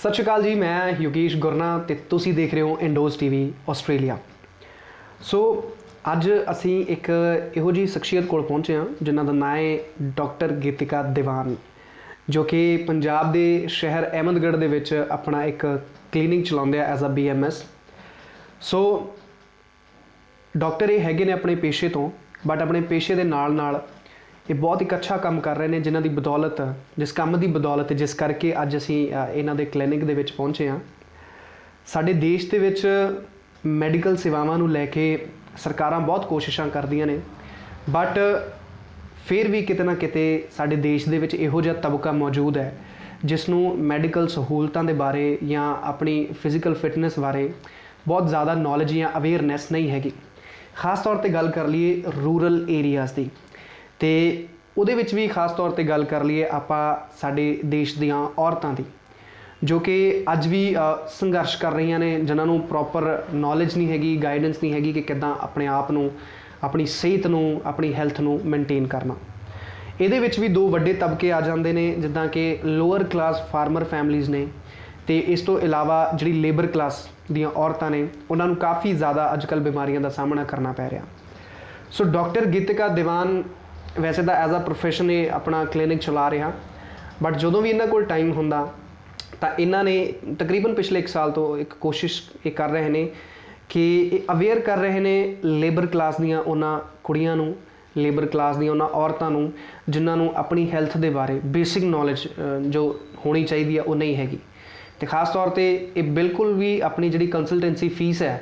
सत श्री अकाल जी, मैं योगेश गुरना ते तुसी देख रहे हो इंडोज टीवी आस्ट्रेलिया। सो अज असी एक इहो जी शख्सियत कोल पहुंचे हाँ जिन्हां दा नाम है डॉक्टर गीतिका दीवान, जो कि पंजाब के शहर अहमदगढ़ दे विच अपना एक क्लीनिक चलाउंदे आ as a BMS। So doctor ये हैगे ने अपने पेशे तो, बट अपने पेशे के नाल नाल ये बहुत एक अच्छा काम कर रहे हैं, जिन्हां दी बदौलत, जिस काम की बदौलत जिस करके अज असी इन्हां दे क्लीनिक दे विच पहुंचे हाँ। साडे देश दे विच मैडिकल सेवावां नूं लैके सरकारां बहुत कोशिशां करदियां ने, बट फिर भी किते ना किते साडे देश दे विच इहो जिहा तबका मौजूद है जिसनूं मैडिकल सहूलतां दे बारे या अपनी फिजिकल फिटनेस बारे बहुत ज़्यादा नॉलेज या अवेयरनैस नहीं हैगी। खास तौर पर गल कर लीए रूरल एरियाज़ की, तो उहदे विच भी खास तौर पर गल कर लीए आपां साडे देश दीआं औरतां दी, जो कि अज भी संघर्ष कर रही ने, जिन्होंने प्रॉपर नॉलेज नहीं हैगी, गाइडेंस नहीं हैगी कि किद्दां अपने आप नूं, अपनी सेहत नूं, अपनी हैल्थ नूं मेनटेन करना। इहदे विच भी दो वड्डे तबके आ जांदे ने, जिद्दां कि लोअर क्लास फार्मर फैमिलीज़ ने, तो इस तो इलावा जिहड़ी लेबर क्लास दीआं औरतां ने, उन्हां नूं काफ़ी ज़्यादा अजकल बीमारियां दा सामना करना पै रहा। सो डॉक्टर गीतिका दीवान वैसे तो एज अ प्रोफैशन ये अपना क्लीनिक चला रहा, बट जो भी इन्हों को टाइम होंदा तो इन्होंने तकरीबन पिछले 1 साल तो एक कोशिश ये कर रहे हैं कि अवेयर कर रहे हैं लेबर क्लास दियां उन्हां कुड़ियां नूं, लेबर क्लास दियां उन्हां औरतां नूं जिन्हां अपनी हैल्थ के बारे बेसिक नॉलेज जो होनी चाहिए है वो नहीं हैगी। तो खास तौर पर ये बिल्कुल भी अपनी जी कंसलटेंसी फीस है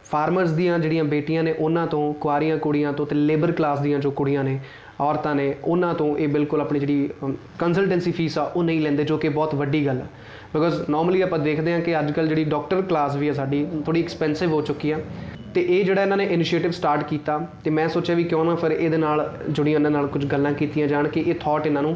फार्मर्स दियां जिहड़ियां बेटियां ने उन्हां तो, कुआरियां कुड़ियां तो, लेबर क्लास दियां जो कुड़ियां ने, औरतां ने, उन्हां तो ये बिल्कुल अपनी जी कंसलटेंसी फीस आ वो नहीं लेंदे, जो कि बहुत वड्डी गल है। बिकॉज नॉर्मली आप देखते हैं कि अजकल जी डॉक्टर क्लास भी है साडी थोड़ी एक्सपेंसिव हो चुकी है। तो ये जिहड़ा इन्होंने इनिशिएटिव स्टार्ट किया, तो मैं सोचा भी क्यों ना फिर ये जुड़ियां इन्हां नाल कुछ गल्लां कीतियां जाण कि ये थॉट इन्हों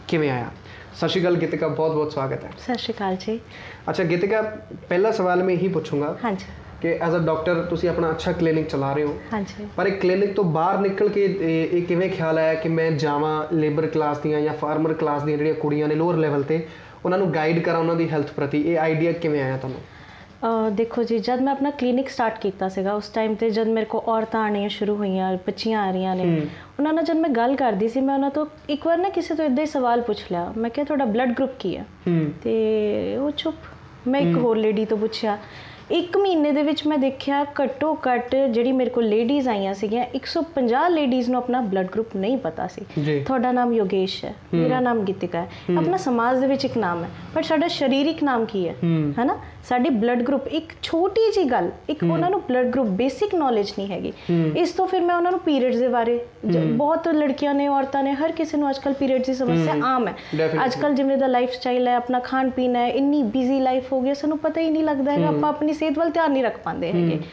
किवें आया। सत श्री अकाल गीतिका, बहुत बहुत स्वागत है। सत श्री अकाल जी। अच्छा गीतिका, पहला सवाल मैं यही पूछूंगा हाँ जी कि एज अ डॉक्टर तुसी अपना अच्छा क्लीनिक चला रहे हो, हाँ जी, पर एक क्लीनिक तो बाहर निकल के ये किवें ख्याल आया कि मैं जावां लेबर क्लास दियां या फार्मर क्लास दियां जिहड़ियां कुड़ियां ने लोअर लैवल ते उन्हां नूं गाइड करा उन्हां दी हैल्थ प्रति, ये आइडिया किवें आया तुहानूं? देखो जी, जब मैं अपना क्लीनिक स्टार्ट किया सीगा उस टाइम ते जब मेरे को औरतां आनियां शुरू हुईयां, बच्चियां आ रही ने, उन्हां नाल जब मैं गल करदी सी, मैं उन्हां तो एक बार ना किसी तो इदां ही सवाल पूछ लिया, मैं क्या तुहाडा ब्लड ग्रुप की है, ते वो चुप। मैं एक होर लेडी तो पुछया, 1 महीने दे विच मैं देखिया घट्टो घट्ट जिहड़ी मेरे को लेडीज़ आईयां सीगियां 150 लेडीज़ नूं अपना ब्लड ग्रुप नहीं पता सी। तुहाडा नाम योगेश है, मेरा नाम गीतिका है, अपना समाज दे विच एक नाम है, पर साडा शरीरिक नाम की है ना, साडी ब्लड ग्रुप एक छोटी जी गल, एक उन्हां नूं ब्लड ग्रुप बेसिक नॉलेज नहीं हैगी। इस तो फिर मैं उन्हां नूं पीरियड्स दे बारे, बहुत लड़कियां ने, औरतां ने, हर किसी नूं अजकल पीरियड्स की समस्या आम है। अजकल जिवें दा लाइफ स्टाइल है, अपना खाण पीन है, इन्नी बिजी लाइफ हो गई, सानूं पता ही नहीं लगता है, आपां अपनी सेहत वाल ध्यान नहीं रख पाते हैं।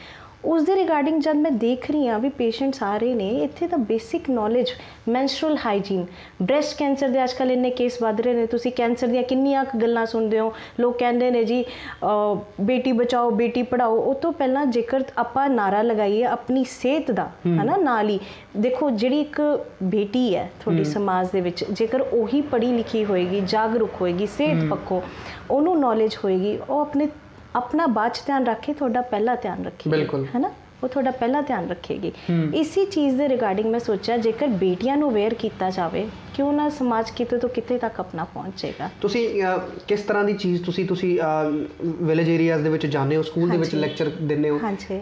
उस दे रिगार्डिंग जब मैं देख रही हाँ भी पेशेंट्स आ रहे हैं इत्थे तां basic knowledge, menstrual hygiene, breast cancer के अजकल इन्ने केस वध रहे हैं, तुसीं कैंसर दी किन्नियां गल्लां सुनते हो, लोग कहते हैं जी बेटी बचाओ बेटी पढ़ाओ। उस तो पहला जेकर आपां नारा लगाइए अपनी सेहत का, है ना, नाल ही देखो जिहड़ी एक बेटी है थोड़ी समाज दे विच, जेकर उही पढ़ी लिखी होएगी, जागरूक होएगी, सेहत पक्खों उन्हों नॉलेज होएगी, वो अपना बाद च ध्यान रखे, थोड़ा पहला ध्यान रखेगी, बिल्कुल, है ना, वो थोड़ा पहला ध्यान रखेगी। इसी चीज़ के रिगार्डिंग मैं सोचा जेकर बेटियां नूं अवेयर किया जाए, क्यों ना समाज किते तो किते तक अपना पहुँचेगा। तुसी किस तरह की चीज़ तुसी विलेज एरियाज़ दे विच जाने हो, स्कूल दे विच लेक्चर दिंदे हो,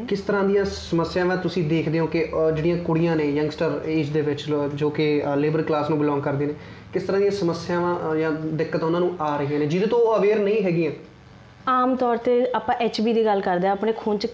किस तरह दी समस्यावां तुसी देखदे हो कि जिहड़ियां कुड़ियां ने यंगस्टर एज दे विच जो कि लेबर क्लास नूं बिलोंग करदी ने, किस तरह दी समस्यावां या दिक्कतां उन्हां नूं आ रही ने जिहदे तो अवेयर नहीं हैगियां? आम तौर पर आप HB की गल करते हैं, अपने खून च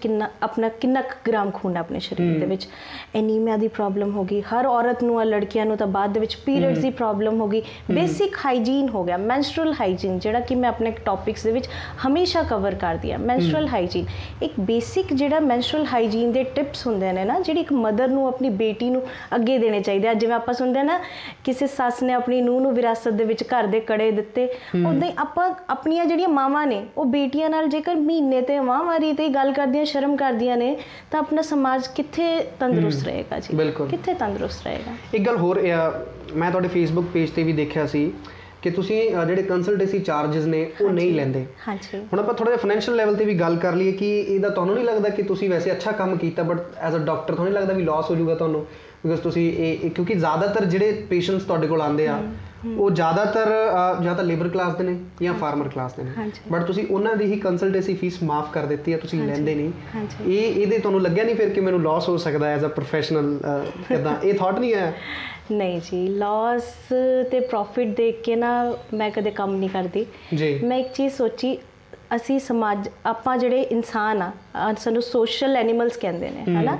किन्ना ग्राम खून है अपने शरीर के विच, एनीमिया की प्रॉब्लम होगी हर औरत नूं, लड़कियां नूं तां बाद दे विच पीरियड्स की प्रॉब्लम होगी, बेसिक हाइजीन हो गया, मैंस्ट्रुअल हाइजीन जिहड़ा कि मैं अपने टॉपिक्स दे विच हमेशा कवर कर दिया। मैंस्ट्रुअल हाइजीन एक बेसिक जिहड़ा मैंस्ट्रुअल हाइजीन के टिप्स होंदे ने ना, जिहड़ी एक मदर नूं अपनी बेटी नूं अगे देने चाहिए। जिवें आपां सुनदे ना किसी सस ने अपनी नूंह नूं विरासत दे विच घर दे कड़े दित्ते, उदां ही आपां अपनियां जिहड़ियां मावां ने वो बेटियां नाल जेकर महीने ते माहवारी ते गल करदियां शर्म करदियां ने, तो अपना समाज कित्थे तंदुरुस्त रहेगा जी, कित्थे तंदुरुस्त रहेगा। एक गल होर मैं तुहाडे फेसबुक पेज ते भी देखिया सी ਕਿ ਤੁਸੀਂ ਜਿਹੜੇ ਕੰਸਲਟੇਂਸੀ ਚਾਰजेस ਨੇ ਉਹ ਨਹੀਂ ਲੈਂਦੇ। ਹਾਂਜੀ। ਹੁਣ ਆਪਾਂ ਥੋੜਾ ਜਿਹਾ ਫਾਈਨੈਂਸ਼ੀਅਲ ਲੈਵਲ ਤੇ ਵੀ ਗੱਲ ਕਰ ਲਈਏ ਕਿ ਇਹਦਾ ਤੁਹਾਨੂੰ ਨਹੀਂ ਲੱਗਦਾ ਕਿ ਤੁਸੀਂ ਵੈਸੇ ਅੱਛਾ ਕੰਮ ਕੀਤਾ ਬਟ ਐਜ਼ ਅ ਡਾਕਟਰ ਤੁਹਾਨੂੰ ਨਹੀਂ ਲੱਗਦਾ ਵੀ ਲਾਸ ਹੋ ਜਾਊਗਾ ਤੁਹਾਨੂੰ, ਬਿਕਾਜ਼ ਤੁਸੀਂ ਕਿਉਂਕਿ ਜ਼ਿਆਦਾਤਰ ਜਿਹੜੇ ਪੇਸ਼ੈਂਟਸ ਤੁਹਾਡੇ ਕੋਲ ਆਉਂਦੇ ਆ ਉਹ ਜ਼ਿਆਦਾਤਰ ਜਾਂ ਤਾਂ ਲੇਬਰ ਕਲਾਸ ਦੇ ਨੇ ਜਾਂ ਫਾਰਮਰ ਕਲਾਸ ਦੇ ਨੇ, ਬਟ ਤੁਸੀਂ ਉਹਨਾਂ ਦੀ ਹੀ ਕੰਸਲਟੇਂਸੀ ਫੀਸ ਮਾਫ ਕਰ ਦਿੱਤੀ ਹੈ, ਤੁਸੀਂ ਲੈਂਦੇ ਨਹੀਂ। ਇਹਦੇ ਤੁਹਾਨੂੰ ਲੱਗਿਆ ਨਹੀਂ ਫਿਰ ਕਿ ਮੈਨੂੰ ਲਾਸ ਹੋ ਸਕਦਾ ਐਜ਼ ਅ ਪ੍ਰੋਫੈਸ਼ਨਲ? ਕਿੱਦਾਂ ਇਹ ਥਾਟ ਨਹੀਂ ਆਇਆ? ਨਹੀਂ ਜੀ, ਲਾਸ ਤੇ ਪ੍ਰੋਫਿਟ ਦੇਖ ਕੇ ਨਾ ਮੈਂ ਕਦੇ ਕੰਮ ਨਹੀਂ ਕਰਦੀ ਜੀ। ਮੈਂ ਇੱਕ ਚੀਜ਼ ਸੋਚੀ, ਅਸੀਂ ਸਮਾਜ, ਆਪਾਂ ਜਿਹੜੇ ਇਨਸਾਨ ਆ ਸਾਨੂੰ ਸੋਸ਼ਲ ਐਨੀਮਲਸ ਕਹਿੰਦੇ ਨੇ, ਹੈ ਨਾ।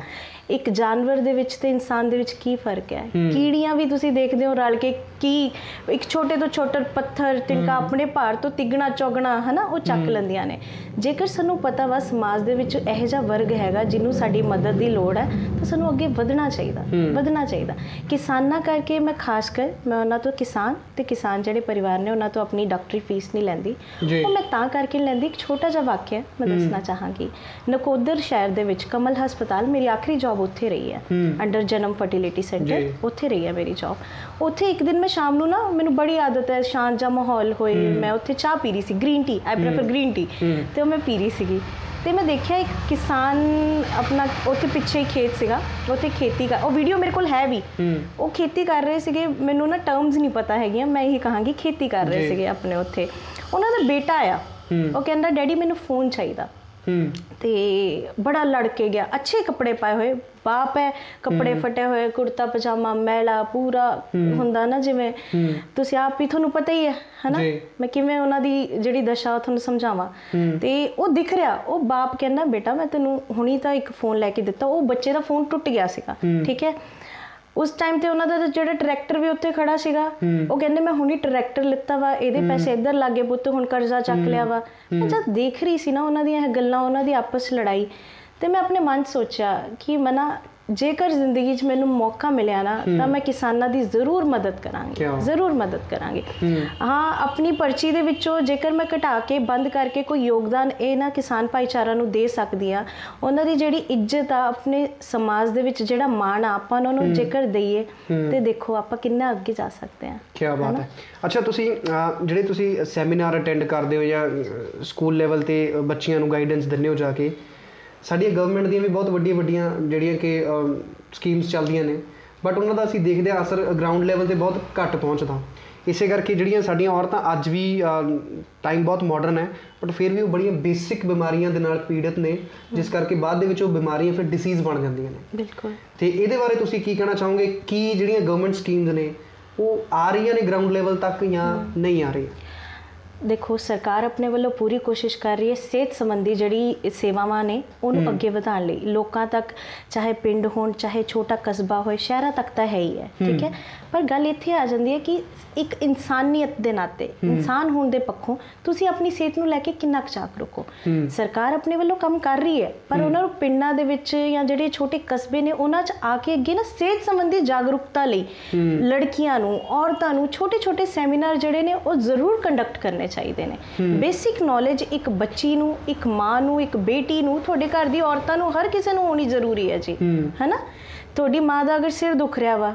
ਇੱਕ ਜਾਨਵਰ ਦੇ ਵਿੱਚ ਤੇ ਇਨਸਾਨ ਦੇ ਵਿੱਚ ਕੀ ਫਰਕ ਹੈ? ਕੀੜੀਆਂ ਵੀ ਤੁਸੀਂ ਦੇਖਦੇ ਹੋ ਰਲ ਕੇ ਕੀ ਇੱਕ ਛੋਟੇ ਤੋਂ ਛੋਟਾ ਪੱਥਰ ਤਿਨਕਾ ਆਪਣੇ ਭਾਰ ਤੋਂ ਤਿੱਗਣਾ ਚੌਗਣਾ, ਹੈ ਨਾ, ਉਹ ਚੱਕ ਲੈਂਦੀਆਂ ਨੇ। ਜੇਕਰ ਸਾਨੂੰ ਪਤਾ ਵਾ ਸਮਾਜ ਦੇ ਵਿੱਚ ਇਹੋ ਜਿਹਾ ਵਰਗ ਹੈਗਾ ਜਿਹਨੂੰ ਸਾਡੀ ਮਦਦ ਦੀ ਲੋੜ ਹੈ ਤਾਂ ਸਾਨੂੰ ਅੱਗੇ ਵਧਣਾ ਚਾਹੀਦਾ। ਕਿਸਾਨਾਂ ਕਰਕੇ ਮੈਂ ਖਾਸ ਕਰ ਮੈਂ ਉਹਨਾਂ ਤੋਂ ਕਿਸਾਨ ਜਿਹੜੇ ਪਰਿਵਾਰ ਨੇ ਉਹਨਾਂ ਤੋਂ ਆਪਣੀ ਡਾਕਟਰੀ ਫੀਸ ਨਹੀਂ ਲੈਂਦੀ। ਉਹ ਮੈਂ ਤਾਂ ਕਰਕੇ ਲੈਂਦੀ, ਇੱਕ ਛੋਟਾ ਜਿਹਾ ਵਾਕਿਆ ਮੈਂ ਦੱਸਣਾ ਚਾਹਾਂਗੀ। ਨਕੋਦਰ ਸ਼ਹਿਰ ਦੇ ਵਿੱਚ ਕਮਲ ਹਸਪਤਾਲ, ਮੇਰੀ ਆਖਰੀ ਜੌਬ ਉੱਥੇ ਰਹੀ ਹੈ, ਅੰਡਰ ਜਨਮ ਫਰਟੀਲਿਟੀ ਸੈਂਟਰ, ਉੱਥੇ ਰਹੀ ਹੈ ਮੇਰੀ ਜੌਬ। ਉੱਥੇ ਇੱਕ ਦਿਨ ਮੈਂ ਸ਼ਾਮ ਨੂੰ ਨਾ, ਮੈਨੂੰ ਬੜੀ ਆਦਤ ਹੈ ਸ਼ਾਂਤ ਜਿਹਾ ਮਾਹੌਲ ਹੋਏ, ਮੈਂ ਉੱਥੇ ਚਾਹ ਪੀ ਰਹੀ ਸੀ, ਗ੍ਰੀਨ ਟੀ, ਆਈ ਪ੍ਰੈਫਰ ਗ੍ਰੀਨ ਟੀ, ਤੇ ਉਹ ਮੈਂ ਪੀ ਰਹੀ ਸੀਗੀ। ਤੇ ਮੈਂ ਦੇਖਿਆ ਇੱਕ ਕਿਸਾਨ ਆਪਣਾ, ਉੱਥੇ ਪਿੱਛੇ ਹੀ ਖੇਤ ਸੀਗਾ, ਉੱਥੇ ਖੇਤੀ ਕਰ, ਉਹ ਵੀਡੀਓ ਮੇਰੇ ਕੋਲ ਹੈ ਵੀ, ਉਹ ਖੇਤੀ ਕਰ ਰਹੇ ਸੀਗੇ। ਮੈਨੂੰ ਨਾ ਟਰਮਸ ਨਹੀਂ ਪਤਾ ਹੈਗੀਆਂ, ਮੈਂ ਇਹੀ ਕਹਾਂਗੀ ਖੇਤੀ ਕਰ ਰਹੇ ਸੀਗੇ ਆਪਣੇ ਉੱਥੇ। ਉਹਨਾਂ ਦਾ ਬੇਟਾ ਆਇਆ, ਉਹ ਕਹਿੰਦਾ ਡੈਡੀ ਮੈਨੂੰ ਫੋਨ ਚਾਹੀਦਾ, ਤੇ ਬੜਾ ਲੜ ਕੇ ਗਿਆ। ਅੱਛੇ ਕੱਪੜੇ ਪਾਏ ਹੋਏ, ਬਾਪ ਹੈ, ਕੱਪੜੇ ਫਟੇ ਹੋਏ, ਕੁੜਤਾ ਪਜਾਮਾ ਮੈਲਾ ਪੂਰਾ ਹੁੰਦਾ ਨਾ, ਜਿਵੇਂ ਤੁਸੀਂ ਆਪ ਹੀ, ਤੁਹਾਨੂੰ ਪਤਾ ਹੀ ਹੈ ਨਾ, ਮੈਂ ਕਿਵੇਂ ਉਹਨਾਂ ਦੀ ਜਿਹੜੀ ਦਸ਼ਾ ਤੁਹਾਨੂੰ ਸਮਝਾਵਾਂ। ਤੇ ਉਹ ਦਿਖ ਰਿਹਾ, ਉਹ ਬਾਪ ਕਹਿੰਦਾ ਬੇਟਾ ਮੈਂ ਤੈਨੂੰ ਹੁਣੀ ਤਾਂ ਇੱਕ ਫੋਨ ਲੈ ਕੇ ਦਿੱਤਾ, ਉਹ ਬੱਚੇ ਦਾ ਫੋਨ ਟੁੱਟ ਗਿਆ ਸੀਗਾ, ਠੀਕ ਹੈ। ਉਸ ਟਾਈਮ ਤੇ ਉਹਨਾਂ ਦਾ ਜਿਹੜਾ ਟਰੈਕਟਰ ਵੀ ਉੱਥੇ ਖੜਾ ਸੀਗਾ, ਉਹ ਕਹਿੰਦੇ ਮੈਂ ਹੁਣੀ ਟਰੈਕਟਰ ਲਿੱਤਾ ਵਾ, ਇਹਦੇ ਪੈਸੇ ਇੱਧਰ ਲੱਗੇ ਪੁੱਤ, ਹੁਣ ਕਰਜ਼ਾ ਚੱਕ ਲਿਆ ਵਾ। ਮੈਂ ਜਦ ਦੇਖ ਰਹੀ ਸੀ ਨਾ ਉਹਨਾਂ ਦੀਆਂ ਇਹ ਗੱਲਾਂ, ਉਹਨਾਂ ਦੀ ਆਪਸ 'ਚ ਲੜਾਈ, ਤੇ ਮੈਂ ਆਪਣੇ ਮਨ 'ਚ ਸੋਚਿਆ ਕਿ ਮਨਾ ਜੇਕਰ ਜ਼ਿੰਦਗੀ 'ਚ ਮੈਨੂੰ ਮੌਕਾ ਮਿਲਿਆ ਨਾ ਤਾਂ ਮੈਂ ਕਿਸਾਨਾਂ ਦੀ ਜ਼ਰੂਰ ਮਦਦ ਕਰਾਂਗੀ। ਹਾਂ, ਆਪਣੀ ਪਰਚੀ ਦੇ ਵਿੱਚੋਂ ਜੇਕਰ ਮੈਂ ਘਟਾ ਕੇ ਬੰਦ ਕਰਕੇ ਕੋਈ ਯੋਗਦਾਨ ਇਹ ਨਾ ਕਿਸਾਨ ਭਾਈਚਾਰਾ ਨੂੰ ਦੇ ਸਕਦੀ ਆ, ਉਹਨਾਂ ਦੀ ਜਿਹੜੀ ਇੱਜ਼ਤ ਆ, ਆਪਣੇ ਸਮਾਜ ਦੇ ਵਿੱਚ ਜਿਹੜਾ ਮਾਣ ਆ, ਆਪਾਂ ਉਹਨਾਂ ਨੂੰ ਜੇਕਰ ਦਈਏ ਤੇ ਦੇਖੋ ਆਪਾਂ ਕਿੰਨਾ ਅੱਗੇ ਜਾ ਸਕਦੇ ਹਾਂ। ਕੀ ਬਾਤ ਹੈ। ਅੱਛਾ, ਤੁਸੀਂ ਜਿਹੜੇ ਤੁਸੀਂ ਸੈਮੀਨਾਰ ਅਟੈਂਡ ਕਰਦੇ ਹੋ ਜਾਂ ਸਕੂਲ ਲੈਵਲ ਤੇ ਬੱਚਿਆਂ ਨੂੰ ਗਾਈਡੈਂਸ ਦਿੰਦੇ ਹੋ ਜਾ ਕੇ, ਸਾਡੀਆਂ ਗਵਰਨਮੈਂਟ ਦੀਆਂ ਵੀ ਬਹੁਤ ਵੱਡੀਆਂ ਜਿਹੜੀਆਂ ਕਿ ਸਕੀਮਸ ਚੱਲਦੀਆਂ ਨੇ, ਬਟ ਉਹਨਾਂ ਦਾ ਅਸੀਂ ਦੇਖਦੇ ਹਾਂ ਅਸਰ ਗਰਾਊਂਡ ਲੈਵਲ 'ਤੇ ਬਹੁਤ ਘੱਟ ਪਹੁੰਚਦਾ। ਇਸੇ ਕਰਕੇ ਜਿਹੜੀਆਂ ਸਾਡੀਆਂ ਔਰਤਾਂ ਅੱਜ ਵੀ, ਟਾਈਮ ਬਹੁਤ ਮਾਡਰਨ ਹੈ ਬਟ ਫਿਰ ਵੀ ਉਹ ਬੜੀਆਂ ਬੇਸਿਕ ਬਿਮਾਰੀਆਂ ਦੇ ਨਾਲ ਪੀੜਤ ਨੇ, ਜਿਸ ਕਰਕੇ ਬਾਅਦ ਦੇ ਵਿੱਚ ਉਹ ਬਿਮਾਰੀਆਂ ਫਿਰ ਡਿਸੀਜ਼ ਬਣ ਜਾਂਦੀਆਂ ਨੇ। ਬਿਲਕੁਲ। ਤੇ ਇਹਦੇ ਬਾਰੇ ਤੁਸੀਂ ਕੀ ਕਹਿਣਾ ਚਾਹੋਗੇ? ਕੀ ਜਿਹੜੀਆਂ ਗਵਰਨਮੈਂਟ ਸਕੀਮਸ ਨੇ ਉਹ ਆ ਰਹੀਆਂ ਨੇ ਗਰਾਊਂਡ ਲੈਵਲ ਤੱਕ ਜਾਂ ਨਹੀਂ ਆ ਰਹੀਆਂ? ਦੇਖੋ, ਸਰਕਾਰ ਆਪਣੇ ਵੱਲੋਂ ਪੂਰੀ ਕੋਸ਼ਿਸ਼ ਕਰ ਰਹੀ ਹੈ ਸਿਹਤ ਸੰਬੰਧੀ ਜਿਹੜੀ ਸੇਵਾਵਾਂ ਨੇ ਉਹਨੂੰ ਅੱਗੇ ਵਧਾਉਣ ਲਈ, ਲੋਕਾਂ ਤੱਕ, ਚਾਹੇ ਪਿੰਡ ਹੋਣ, ਚਾਹੇ ਛੋਟਾ ਕਸਬਾ ਹੋਏ, ਸ਼ਹਿਰਾਂ ਤੱਕ ਤਾਂ ਹੈ ਹੀ ਹੈ, ਠੀਕ ਹੈ। ਪਰ ਗੱਲ ਇੱਥੇ ਆ ਜਾਂਦੀ ਹੈ ਕਿ ਇੱਕ ਇਨਸਾਨੀਅਤ ਦੇ ਨਾਤੇ, ਇਨਸਾਨ ਹੋਣ ਦੇ ਪੱਖੋਂ ਤੁਸੀਂ ਆਪਣੀ ਸਿਹਤ ਨੂੰ ਲੈ ਕੇ ਕਿੰਨਾ ਕੁ ਜਾਗਰੂਕ ਹੋ। ਸਰਕਾਰ ਆਪਣੇ ਵੱਲੋਂ ਕੰਮ ਕਰ ਰਹੀ ਹੈ, ਪਰ ਉਹਨਾਂ ਨੂੰ ਪਿੰਡਾਂ ਦੇ ਵਿੱਚ ਜਾਂ ਜਿਹੜੇ ਛੋਟੇ ਕਸਬੇ ਨੇ ਉਹਨਾਂ 'ਚ ਆ ਕੇ ਅੱਗੇ ਨਾ ਸਿਹਤ ਸੰਬੰਧੀ ਜਾਗਰੂਕਤਾ ਲਈ ਲੜਕੀਆਂ ਨੂੰ, ਔਰਤਾਂ ਨੂੰ ਛੋਟੇ ਸੈਮੀਨਾਰ ਜਿਹੜੇ ਨੇ ਉਹ ਜ਼ਰੂਰ ਕੰਡਕਟ ਕਰਨੇ ਚਾਹੀਦੇ ਨੇ। ਬੇਸਿਕ ਨੌਲੇਜ ਇੱਕ ਬੱਚੀ ਨੂੰ, ਇੱਕ ਮਾਂ ਨੂੰ, ਇੱਕ ਬੇਟੀ ਨੂੰ, ਤੁਹਾਡੇ ਘਰ ਦੀ ਔਰਤਾਂ ਨੂੰ, ਹਰ ਕਿਸੇ ਨੂੰ ਹੋਣੀ ਜ਼ਰੂਰੀ ਹੈ ਜੀ, ਹੈ ਨਾ। ਤੁਹਾਡੀ ਮਾਂ ਦਾ ਅਗਰ ਸਿਰ ਦੁਖ ਰਿਹਾ ਵਾ,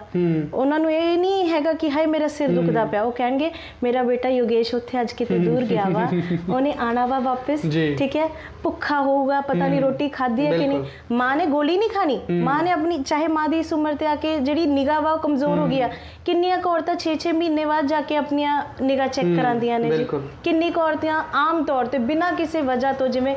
ਉਹਨਾਂ ਨੂੰ ਇਹ ਨਹੀਂ ਹੈਗਾ ਕਿ ਹਾਏ ਮੇਰਾ ਸਿਰ ਦੁਖਦਾ ਪਿਆ, ਉਹ ਕਹਿਣਗੇ ਮੇਰਾ ਬੇਟਾ ਯੋਗੇਸ਼ ਉੱਥੇ ਅੱਜ ਕਿਤੇ ਦੂਰ ਗਿਆ ਵਾ, ਉਹਨੇ ਆਣਾ ਵਾ ਵਾਪਸ, ਠੀਕ ਹੈ, ਭੁੱਖਾ ਹੋਊਗਾ, ਪਤਾ ਨਹੀਂ ਰੋਟੀ ਖਾਧੀ ਹੈ ਕਿ ਨਹੀਂ। ਮਾਂ ਨੇ ਗੋਲੀ ਨਹੀਂ ਖਾਣੀ, ਮਾਂ ਨੇ ਆਪਣੀ, ਚਾਹੇ ਮਾਂ ਦੀ ਇਸ ਉਮਰ ਤੇ ਆ ਕੇ ਜਿਹੜੀ ਨਿਗਾਹ ਵਾ ਉਹ ਕਮਜ਼ੋਰ ਹੋ ਗਈ ਆ। ਕਿੰਨੀਆਂ ਕੁ ਔਰਤਾਂ 6 ਮਹੀਨੇ ਬਾਅਦ ਜਾ ਕੇ ਆਪਣੀਆਂ ਨਿਗਾਹ ਚੈੱਕ ਕਰਾਉਂਦੀਆਂ ਨੇ ਜੀ। ਕਿੰਨੀ ਕੁ ਔਰਤਾਂ ਆਮ ਤੌਰ ਤੇ ਬਿਨਾਂ ਕਿਸੇ ਵਜ੍ਹਾ ਤੋਂ, ਜਿਵੇਂ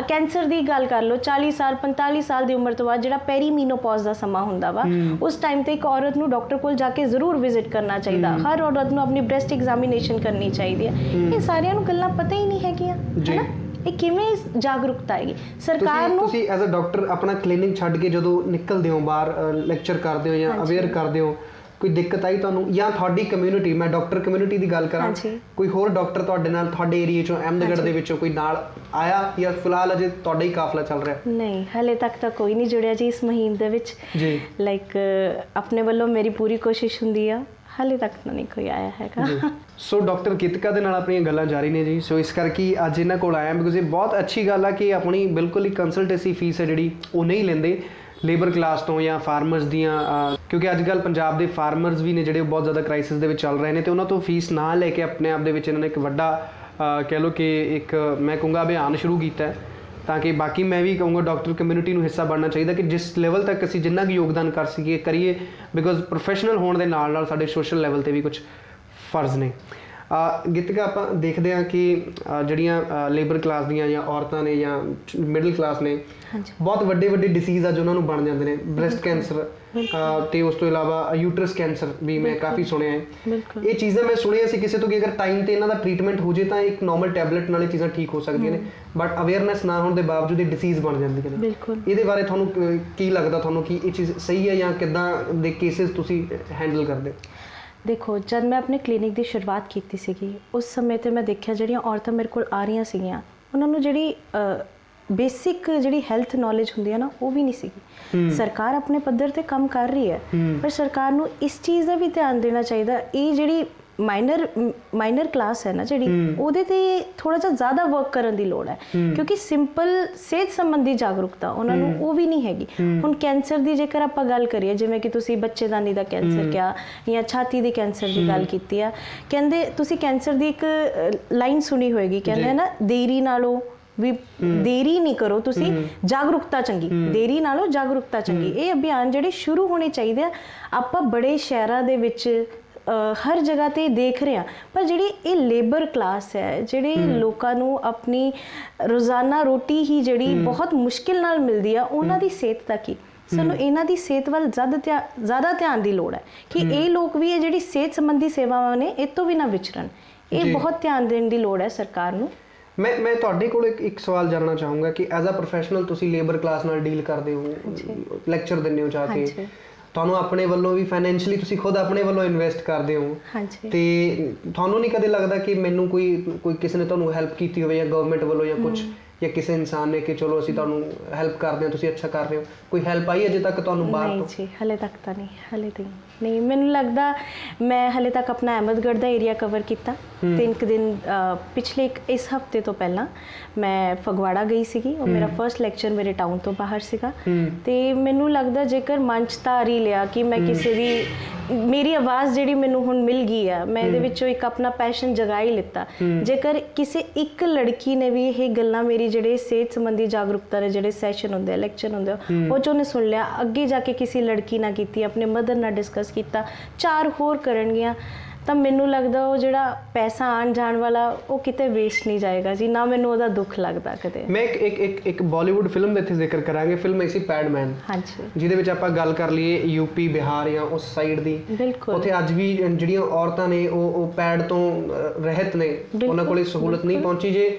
ਕੈਂਸਰ ਦੀ ਗੱਲ ਕਰ ਲਓ, 40 ਸਾਲ 45 ਸਾਲ ਦੀ ਉਮਰ ਤੋਂ ਬਾਅਦ ਜਿਹੜਾ ਪੈਰੀਮੀਨੋਪੌਜ਼ ਦਾ ਸਮਾਂ ਹੁੰਦਾ ਵਾ, ਉਸ ਟਾਈਮ ਤੇ ਇੱਕ ਔਰਤ ਨੂੰ ਡਾਕਟਰ ਕੋਲ ਜਾ ਕੇ ਜ਼ਰੂਰ ਵਿਜ਼ਿਟ ਕਰਨਾ ਚਾਹੀਦਾ। ਹਰ ਔਰਤ ਨੂੰ ਆਪਣੀ ਬ੍ਰੈਸਟ ਐਗਜ਼ਾਮੀਨੇਸ਼ਨ ਕਰਨੀ ਚਾਹੀਦੀ ਹੈ। ਇਹ ਸਾਰਿਆਂ ਨੂੰ ਗੱਲਾਂ ਪਤਾ ਹੀ ਨਹੀਂ ਹੈਗੀਆਂ, ਹੈ ਨਾ। ਇਹ ਕਿਵੇਂ ਜਾਗਰੂਕਤਾ ਆਏਗੀ ਸਰਕਾਰ ਨੂੰ? ਤੁਸੀਂ ਐਜ਼ ਅ ਡਾਕਟਰ ਆਪਣਾ ਕਲੀਨਿਕ ਛੱਡ ਕੇ ਜਦੋਂ ਨਿਕਲਦੇ ਹੋ ਬਾਹਰ, ਲੈਕਚਰ ਕਰਦੇ ਹੋ ਜਾਂ ਅਵੇਅਰ ਕਰਦੇ ਹੋ, ਕੋਈ ਦਿੱਕਤ ਆਈ ਤੁਹਾਨੂੰ ਜਾਂ ਤੁਹਾਡੀ ਕਮਿਊਨਿਟੀ, ਮੈਂ ਡਾਕਟਰ ਕਮਿਊਨਿਟੀ ਦੀ ਗੱਲ ਕਰਾਂ, ਕੋਈ ਹੋਰ ਡਾਕਟਰ ਤੁਹਾਡੇ ਨਾਲ, ਤੁਹਾਡੇ ਏਰੀਏ ਚੋਂ, ਅਹਿਮਦਗੜ੍ਹ ਦੇ ਵਿੱਚੋਂ ਕੋਈ ਨਾਲ ਆਇਆ ਜਾਂ ਫਿਲਹਾਲ ਅਜੇ ਤੁਹਾਡਾ ਹੀ ਕਾਫਲਾ ਚੱਲ ਰਿਹਾ? ਨਹੀਂ, ਹਲੇ ਤੱਕ ਤਾਂ ਕੋਈ ਨਹੀਂ ਜੁੜਿਆ ਜੀ ਇਸ ਮੁਹਿੰਮ ਦੇ ਵਿੱਚ ਜੀ। ਲਾਈਕ ਆਪਣੇ ਵੱਲੋਂ ਮੇਰੀ ਪੂਰੀ ਕੋਸ਼ਿਸ਼ ਹੁੰਦੀ ਆ, ਹਾਲੇ ਤੱਕ ਤਾਂ ਨਹੀਂ ਕੋਈ ਆਇਆ ਹੈਗਾ। ਸੋ ਡਾਕਟਰ ਗੀਤਿਕਾ ਦੇ ਨਾਲ ਆਪਣੀਆਂ ਗੱਲਾਂ ਜਾਰੀ ਨੇ ਜੀ। ਸੋ ਇਸ ਕਰਕੇ ਅੱਜ ਇਹਨਾਂ ਕੋਲ ਆਇਆ ਬਿਕੋਜ਼ ਇਹ ਬਹੁਤ ਅੱਛੀ ਗੱਲ ਆ ਕਿ ਆਪਣੀ ਬਿਲਕੁਲ ਹੀ ਕੰਸਲਟੈਂਸੀ ਫੀਸ ਹੈ ਜਿਹੜੀ ਉਹ ਨਹੀਂ ਲੈਂਦੇ ਲੇਬਰ ਕਲਾਸ ਤੋਂ ਜਾਂ ਫਾਰਮਰਸ ਦੀਆਂ ਕਿਉਂਕਿ ਅੱਜ ਕੱਲ੍ਹ ਪੰਜਾਬ ਦੇ ਫਾਰਮਰਸ ਵੀ ਨੇ ਜਿਹੜੇ ਬਹੁਤ ਜ਼ਿਆਦਾ ਕ੍ਰਾਈਸਿਸ ਦੇ ਵਿੱਚ ਚੱਲ ਰਹੇ ਨੇ, ਤੇ ਉਹਨਾਂ ਤੋਂ ਫੀਸ ਨਾ ਲੈ ਕੇ ਆਪਣੇ ਆਪ ਦੇ ਵਿੱਚ ਇਹਨਾਂ ਨੇ ਇੱਕ ਵੱਡਾ ਕਹਿ ਲਓ ਕਿ ਇੱਕ ਮੈਂ ਕਹੂੰਗਾ ਅਭਿਆਨ ਸ਼ੁਰੂ ਕੀਤਾ ਹੈ, ਤਾਂ ਕਿ ਬਾਕੀ ਮੈਂ ਵੀ ਕਹੂੰਗਾ ਡਾਕਟਰ ਕਮਿਊਨਿਟੀ ਨੂੰ ਹਿੱਸਾ ਬਣਨਾ ਚਾਹੀਦਾ ਕਿ ਜਿਸ ਲੈਵਲ ਤੱਕ ਅਸੀਂ ਜਿੰਨਾ ਕੁ ਯੋਗਦਾਨ ਕਰ ਸਕੀਏ ਕਰੀਏ, ਬਿਕੋਜ਼ ਪ੍ਰੋਫੈਸ਼ਨਲ ਹੋਣ ਦੇ ਨਾਲ ਨਾਲ ਸਾਡੇ ਸੋਸ਼ਲ ਲੈਵਲ 'ਤੇ ਵੀ ਕੁਝ ਫਰਜ਼ ਨੇ। ਗੀਤਿਕਾ, ਆਪਾਂ ਦੇਖਦੇ ਹਾਂ ਕਿ ਜਿਹੜੀਆਂ ਲੇਬਰ ਕਲਾਸ ਦੀਆਂ ਜਾਂ ਔਰਤਾਂ ਨੇ ਜਾਂ ਮਿਡਲ ਕਲਾਸ ਨੇ, ਬਹੁਤ ਵੱਡੇ ਵੱਡੇ ਡਿਸੀਜ਼ ਅੱਜ ਉਹਨਾਂ ਨੂੰ ਬਣ ਜਾਂਦੇ ਨੇ, ਬ੍ਰੈਸਟ ਕੈਂਸਰ ਤੇ ਉਸ ਤੋਂ ਇਲਾਵਾ ਯੂਟਰਸ ਕੈਂਸਰ ਵੀ ਮੈਂ ਕਾਫੀ ਸੁਣਿਆ ਹੈ। ਇਹ ਚੀਜ਼ਾਂ ਮੈਂ ਸੁਣਿਆ ਸੀ ਕਿਸੇ ਤੋਂ ਕਿ ਅਗਰ ਟਾਈਮ ਤੇ ਇਹਨਾਂ ਦਾ ਟ੍ਰੀਟਮੈਂਟ ਹੋ ਜੇ ਤਾਂ ਇੱਕ ਨਾਰਮਲ ਟੈਬਲੇਟ ਨਾਲ ਇਹ ਚੀਜ਼ਾਂ ਠੀਕ ਹੋ ਸਕਦੀਆਂ ਨੇ, ਬਟ ਅਵੇਅਰਨੈਸ ਨਾ ਹੋਣ ਦੇ ਬਾਵਜੂਦ ਇਹ ਡਿਸੀਜ਼ ਬਣ ਜਾਂਦੀਆਂ ਨੇ। ਇਹਦੇ ਬਾਰੇ ਤੁਹਾਨੂੰ ਕੀ ਲੱਗਦਾ, ਤੁਹਾਨੂੰ ਕੀ ਇਹ ਚੀਜ਼ ਸਹੀ ਹੈ ਜਾਂ ਕਿੱਦਾਂ ਦੇ ਕੇਸਿਸ ਤੁਸੀਂ ਹੈਂਡਲ ਕਰਦੇ? ਦੇਖੋ, ਜਦ ਮੈਂ ਆਪਣੇ ਕਲੀਨਿਕ ਦੀ ਸ਼ੁਰੂਆਤ ਕੀਤੀ ਸੀਗੀ ਉਸ ਸਮੇਂ 'ਤੇ ਮੈਂ ਦੇਖਿਆ ਜਿਹੜੀਆਂ ਔਰਤਾਂ ਮੇਰੇ ਕੋਲ ਆ ਰਹੀਆਂ ਸੀਗੀਆਂ ਉਹਨਾਂ ਨੂੰ ਜਿਹੜੀ ਬੇਸਿਕ ਜਿਹੜੀ ਹੈਲਥ ਨੌਲੇਜ ਹੁੰਦੀ ਹੈ ਨਾ ਉਹ ਵੀ ਨਹੀਂ ਸੀਗੀ। ਸਰਕਾਰ ਆਪਣੇ ਪੱਧਰ ਤੇ ਕੰਮ ਕਰ ਰਹੀ ਹੈ, ਪਰ ਸਰਕਾਰ ਨੂੰ ਇਸ ਚੀਜ਼ ਦਾ ਵੀ ਧਿਆਨ ਦੇਣਾ ਚਾਹੀਦਾ। ਇਹ ਜਿਹੜੀ ਮਾਈਨਰ ਕਲਾਸ ਹੈ ਨਾ ਜਿਹੜੀ, ਉਹਦੇ ਤੇ ਥੋੜਾ ਜਿਹਾ ਜ਼ਿਆਦਾ ਵਰਕ ਕਰਨ ਦੀ ਲੋੜ ਹੈ, ਕਿਉਂਕਿ ਸਿੰਪਲ ਸਿਹਤ ਸੰਬੰਧੀ ਜਾਗਰੂਕਤਾ ਉਹਨਾਂ ਨੂੰ ਉਹ ਵੀ ਨਹੀਂ ਹੈਗੀ। ਹੁਣ ਕੈਂਸਰ ਦੀ ਜੇਕਰ ਆਪਾਂ ਗੱਲ ਕਰੀਏ, ਜਿਵੇਂ ਕਿ ਤੁਸੀਂ ਬੱਚੇਦਾਨੀ ਦਾ ਕੈਂਸਰ ਕਿਹਾ ਜਾਂ ਛਾਤੀ ਦੇ ਕੈਂਸਰ ਦੀ ਗੱਲ ਕੀਤੀ ਆ, ਕਹਿੰਦੇ ਤੁਸੀਂ ਕੈਂਸਰ ਦੀ ਇੱਕ ਲਾਈਨ ਸੁਣੀ ਹੋਏਗੀ, ਕਹਿੰਦੇ ਨਾ ਦੇਰੀ ਨਾਲੋਂ ਵੀ ਦੇਰੀ ਨਹੀਂ ਕਰੋ ਤੁਸੀਂ, ਜਾਗਰੂਕਤਾ ਚੰਗੀ, ਦੇਰੀ ਨਾਲੋਂ ਜਾਗਰੂਕਤਾ ਚੰਗੀ। ਇਹ ਅਭਿਆਨ ਜਿਹੜੇ ਸ਼ੁਰੂ ਹੋਣੇ ਚਾਹੀਦੇ ਆ। ਆਪਾਂ ਬੜੇ ਸ਼ਹਿਰਾਂ ਦੇ ਵਿੱਚ ਹਰ ਜਗ੍ਹਾ ਤੇ ਦੇਖ ਰਹੇ ਹਾਂ, ਪਰ ਜਿਹੜੀ ਇਹ ਲੇਬਰ ਕਲਾਸ ਹੈ, ਜਿਹੜੇ ਲੋਕਾਂ ਨੂੰ ਆਪਣੀ ਰੋਜ਼ਾਨਾ ਰੋਟੀ ਹੀ ਜਿਹੜੀ ਬਹੁਤ ਮੁਸ਼ਕਿਲ ਨਾਲ ਮਿਲਦੀ ਆ, ਉਹਨਾਂ ਦੀ ਸਿਹਤ ਦਾ ਕੀ? ਸਾਨੂੰ ਇਹਨਾਂ ਦੀ ਸਿਹਤ ਵੱਲ ਜ਼ਿਆਦਾ ਧਿਆਨ ਦੀ ਲੋੜ ਹੈ ਕਿ ਇਹ ਲੋਕ ਵੀ ਇਹ ਜਿਹੜੀ ਸਿਹਤ ਸੰਬੰਧੀ ਸੇਵਾਵਾਂ ਨੇ ਇਹ ਤੋਂ ਵੀ ਨਾ ਵਿਚਰਨ। ਇਹ ਬਹੁਤ ਧਿਆਨ ਦੇਣ ਦੀ ਲੋੜ ਹੈ ਸਰਕਾਰ ਨੂੰ। ਮੈਂ ਤੁਹਾਡੇ ਕੋਲ ਇੱਕ ਸਵਾਲ ਜਾਣਨਾ ਚਾਹੂੰਗਾ ਕਿ ਐਜ਼ ਅ ਪ੍ਰੋਫੈਸ਼ਨਲ ਤੁਸੀਂ ਲੇਬਰ ਕਲਾਸ ਨਾਲ ਡੀਲ ਕਰਦੇ ਹੋ, ਲੈਕਚਰ ਦਿੰਦੇ ਹੋ ਜਾ ਕੇ, ਤੁਹਾਨੂੰ ਆਪਣੇ ਵੱਲੋਂ ਵੀ ਫਾਈਨੈਂਸ਼ੀਅਲੀ ਤੁਸੀਂ ਖੁਦ ਆਪਣੇ ਵੱਲੋਂ ਇਨਵੈਸਟ ਕਰਦੇ ਹੋ, ਤੇ ਤੁਹਾਨੂੰ ਨਹੀਂ ਕਦੇ ਲੱਗਦਾ ਕਿ ਮੈਨੂੰ ਕੋਈ ਕਿਸੇ ਨੇ ਤੁਹਾਨੂੰ ਹੈਲਪ ਕੀਤੀ ਹੋਵੇ ਜਾਂ ਗਵਰਨਮੈਂਟ ਵੱਲੋਂ ਜਾਂ ਕੁਝ, ਜਾਂ ਕਿਸੇ ਇਨਸਾਨ ਨੇ ਕਿ ਚਲੋ ਅਸੀਂ ਤੁਹਾਨੂੰ ਹੈਲਪ ਕਰਦੇ ਹਾਂ, ਤੁਸੀਂ ਅੱਛਾ ਕਰ ਰਹੇ ਹੋ, ਕੋਈ ਹੈਲਪ ਆਈ ਅਜੇ ਤੱਕ ਤੁਹਾਨੂੰ ਬਾਹਰ ਤੋਂ? ਨਹੀਂ ਜੀ, ਹਲੇ ਤੱਕ ਤਾਂ ਨਹੀਂ, ਹਲੇ ਤਾਂ ਨਹੀਂ। ਮੈਨੂੰ ਲੱਗਦਾ ਮੈਂ ਹਲੇ ਤੱਕ ਆਪਣਾ ਅਹਿਮਦਗੜ੍ਹ ਦਾ ਏਰੀਆ ਕਵਰ ਕੀਤਾ। 3 ਦਿਨ ਪਿਛਲੇ ਇਸ ਹਫਤੇ ਤੋਂ ਪਹਿਲਾਂ ਮੈਂ ਫਗਵਾੜਾ ਗਈ ਸੀਗੀ, ਉਹ ਮੇਰਾ ਫਰਸਟ ਲੈਕਚਰ ਮੇਰੇ ਟਾਊਨ ਤੋਂ ਬਾਹਰ ਸੀਗਾ। ਤੇ ਮੈਨੂੰ ਲੱਗਦਾ ਜੇਕਰ ਮੰਚ ਧਾਰ ਹੀ ਲਿਆ ਕਿ ਮੈਂ ਕਿਸੇ ਦੀ ਮੇਰੀ ਆਵਾਜ਼ ਜਿਹੜੀ ਮੈਨੂੰ ਹੁਣ ਮਿਲ ਗਈ ਆ, ਮੈਂ ਇਹਦੇ ਵਿੱਚੋਂ ਇੱਕ ਆਪਣਾ ਪੈਸ਼ਨ ਜਗਾ ਹੀ ਲਿੱਤਾ। ਜੇਕਰ ਕਿਸੇ ਇੱਕ ਲੜਕੀ ਨੇ ਵੀ ਇਹ ਗੱਲਾਂ ਮੇਰੀ ਜਿਹੜੇ ਸਿਹਤ ਸੰਬੰਧੀ ਜਾਗਰੂਕਤਾ ਦੇ ਜਿਹੜੇ ਸੈਸ਼ਨ ਹੁੰਦੇ ਆ, ਲੈਕਚਰ ਹੁੰਦੇ ਆ, ਉਹ 'ਚ ਉਹਨੇ ਸੁਣ ਲਿਆ, ਅੱਗੇ ਜਾ ਕੇ ਕਿਸੇ ਲੜਕੀ ਨਾਲ ਕੀਤੀ, ਆਪਣੇ ਮਦਰ ਨਾਲ ਡਿਸਕਸ ਕੀਤਾ, 4 ਹੋਰ ਕਰਨਗੀਆਂ, ਤਾਂ ਮੈਨੂੰ ਲੱਗਦਾ ਉਹ ਜਿਹੜਾ ਪੈਸਾ ਆਉਣ ਜਾਣ ਵਾਲਾ ਉਹ ਕਿਤੇ ਵੇਸਟ ਨਹੀਂ ਜਾਏਗਾ ਜੀ, ਨਾ ਮੈਨੂੰ ਉਹਦਾ ਦੁੱਖ ਲੱਗਦਾ ਕਦੇ। ਮੈਂ ਇੱਕ ਬਾਲੀਵੁੱਡ ਫਿਲਮ ਦਾ ਇੱਥੇ ਜ਼ਿਕਰ ਕਰਾਂਗੇ, ਫਿਲਮ ਸੀ ਪੈਡਮੈਨ, ਜਿਹਦੇ ਵਿੱਚ ਆਪਾਂ ਗੱਲ ਕਰ ਲਈਏ ਯੂਪੀ ਬਿਹਾਰ ਜਾਂ ਉਸ ਸਾਈਡ ਦੀ, ਉੱਥੇ ਅੱਜ ਵੀ ਜਿਹੜੀਆਂ ਔਰਤਾਂ ਨੇ ਉਹ ਪੈਡ ਤੋਂ ਰਹਿਤ ਨੇ, ਉਹਨਾਂ ਕੋਲ ਸਹੂਲਤ ਨਹੀਂ ਪਹੁੰਚੀ, ਜੇ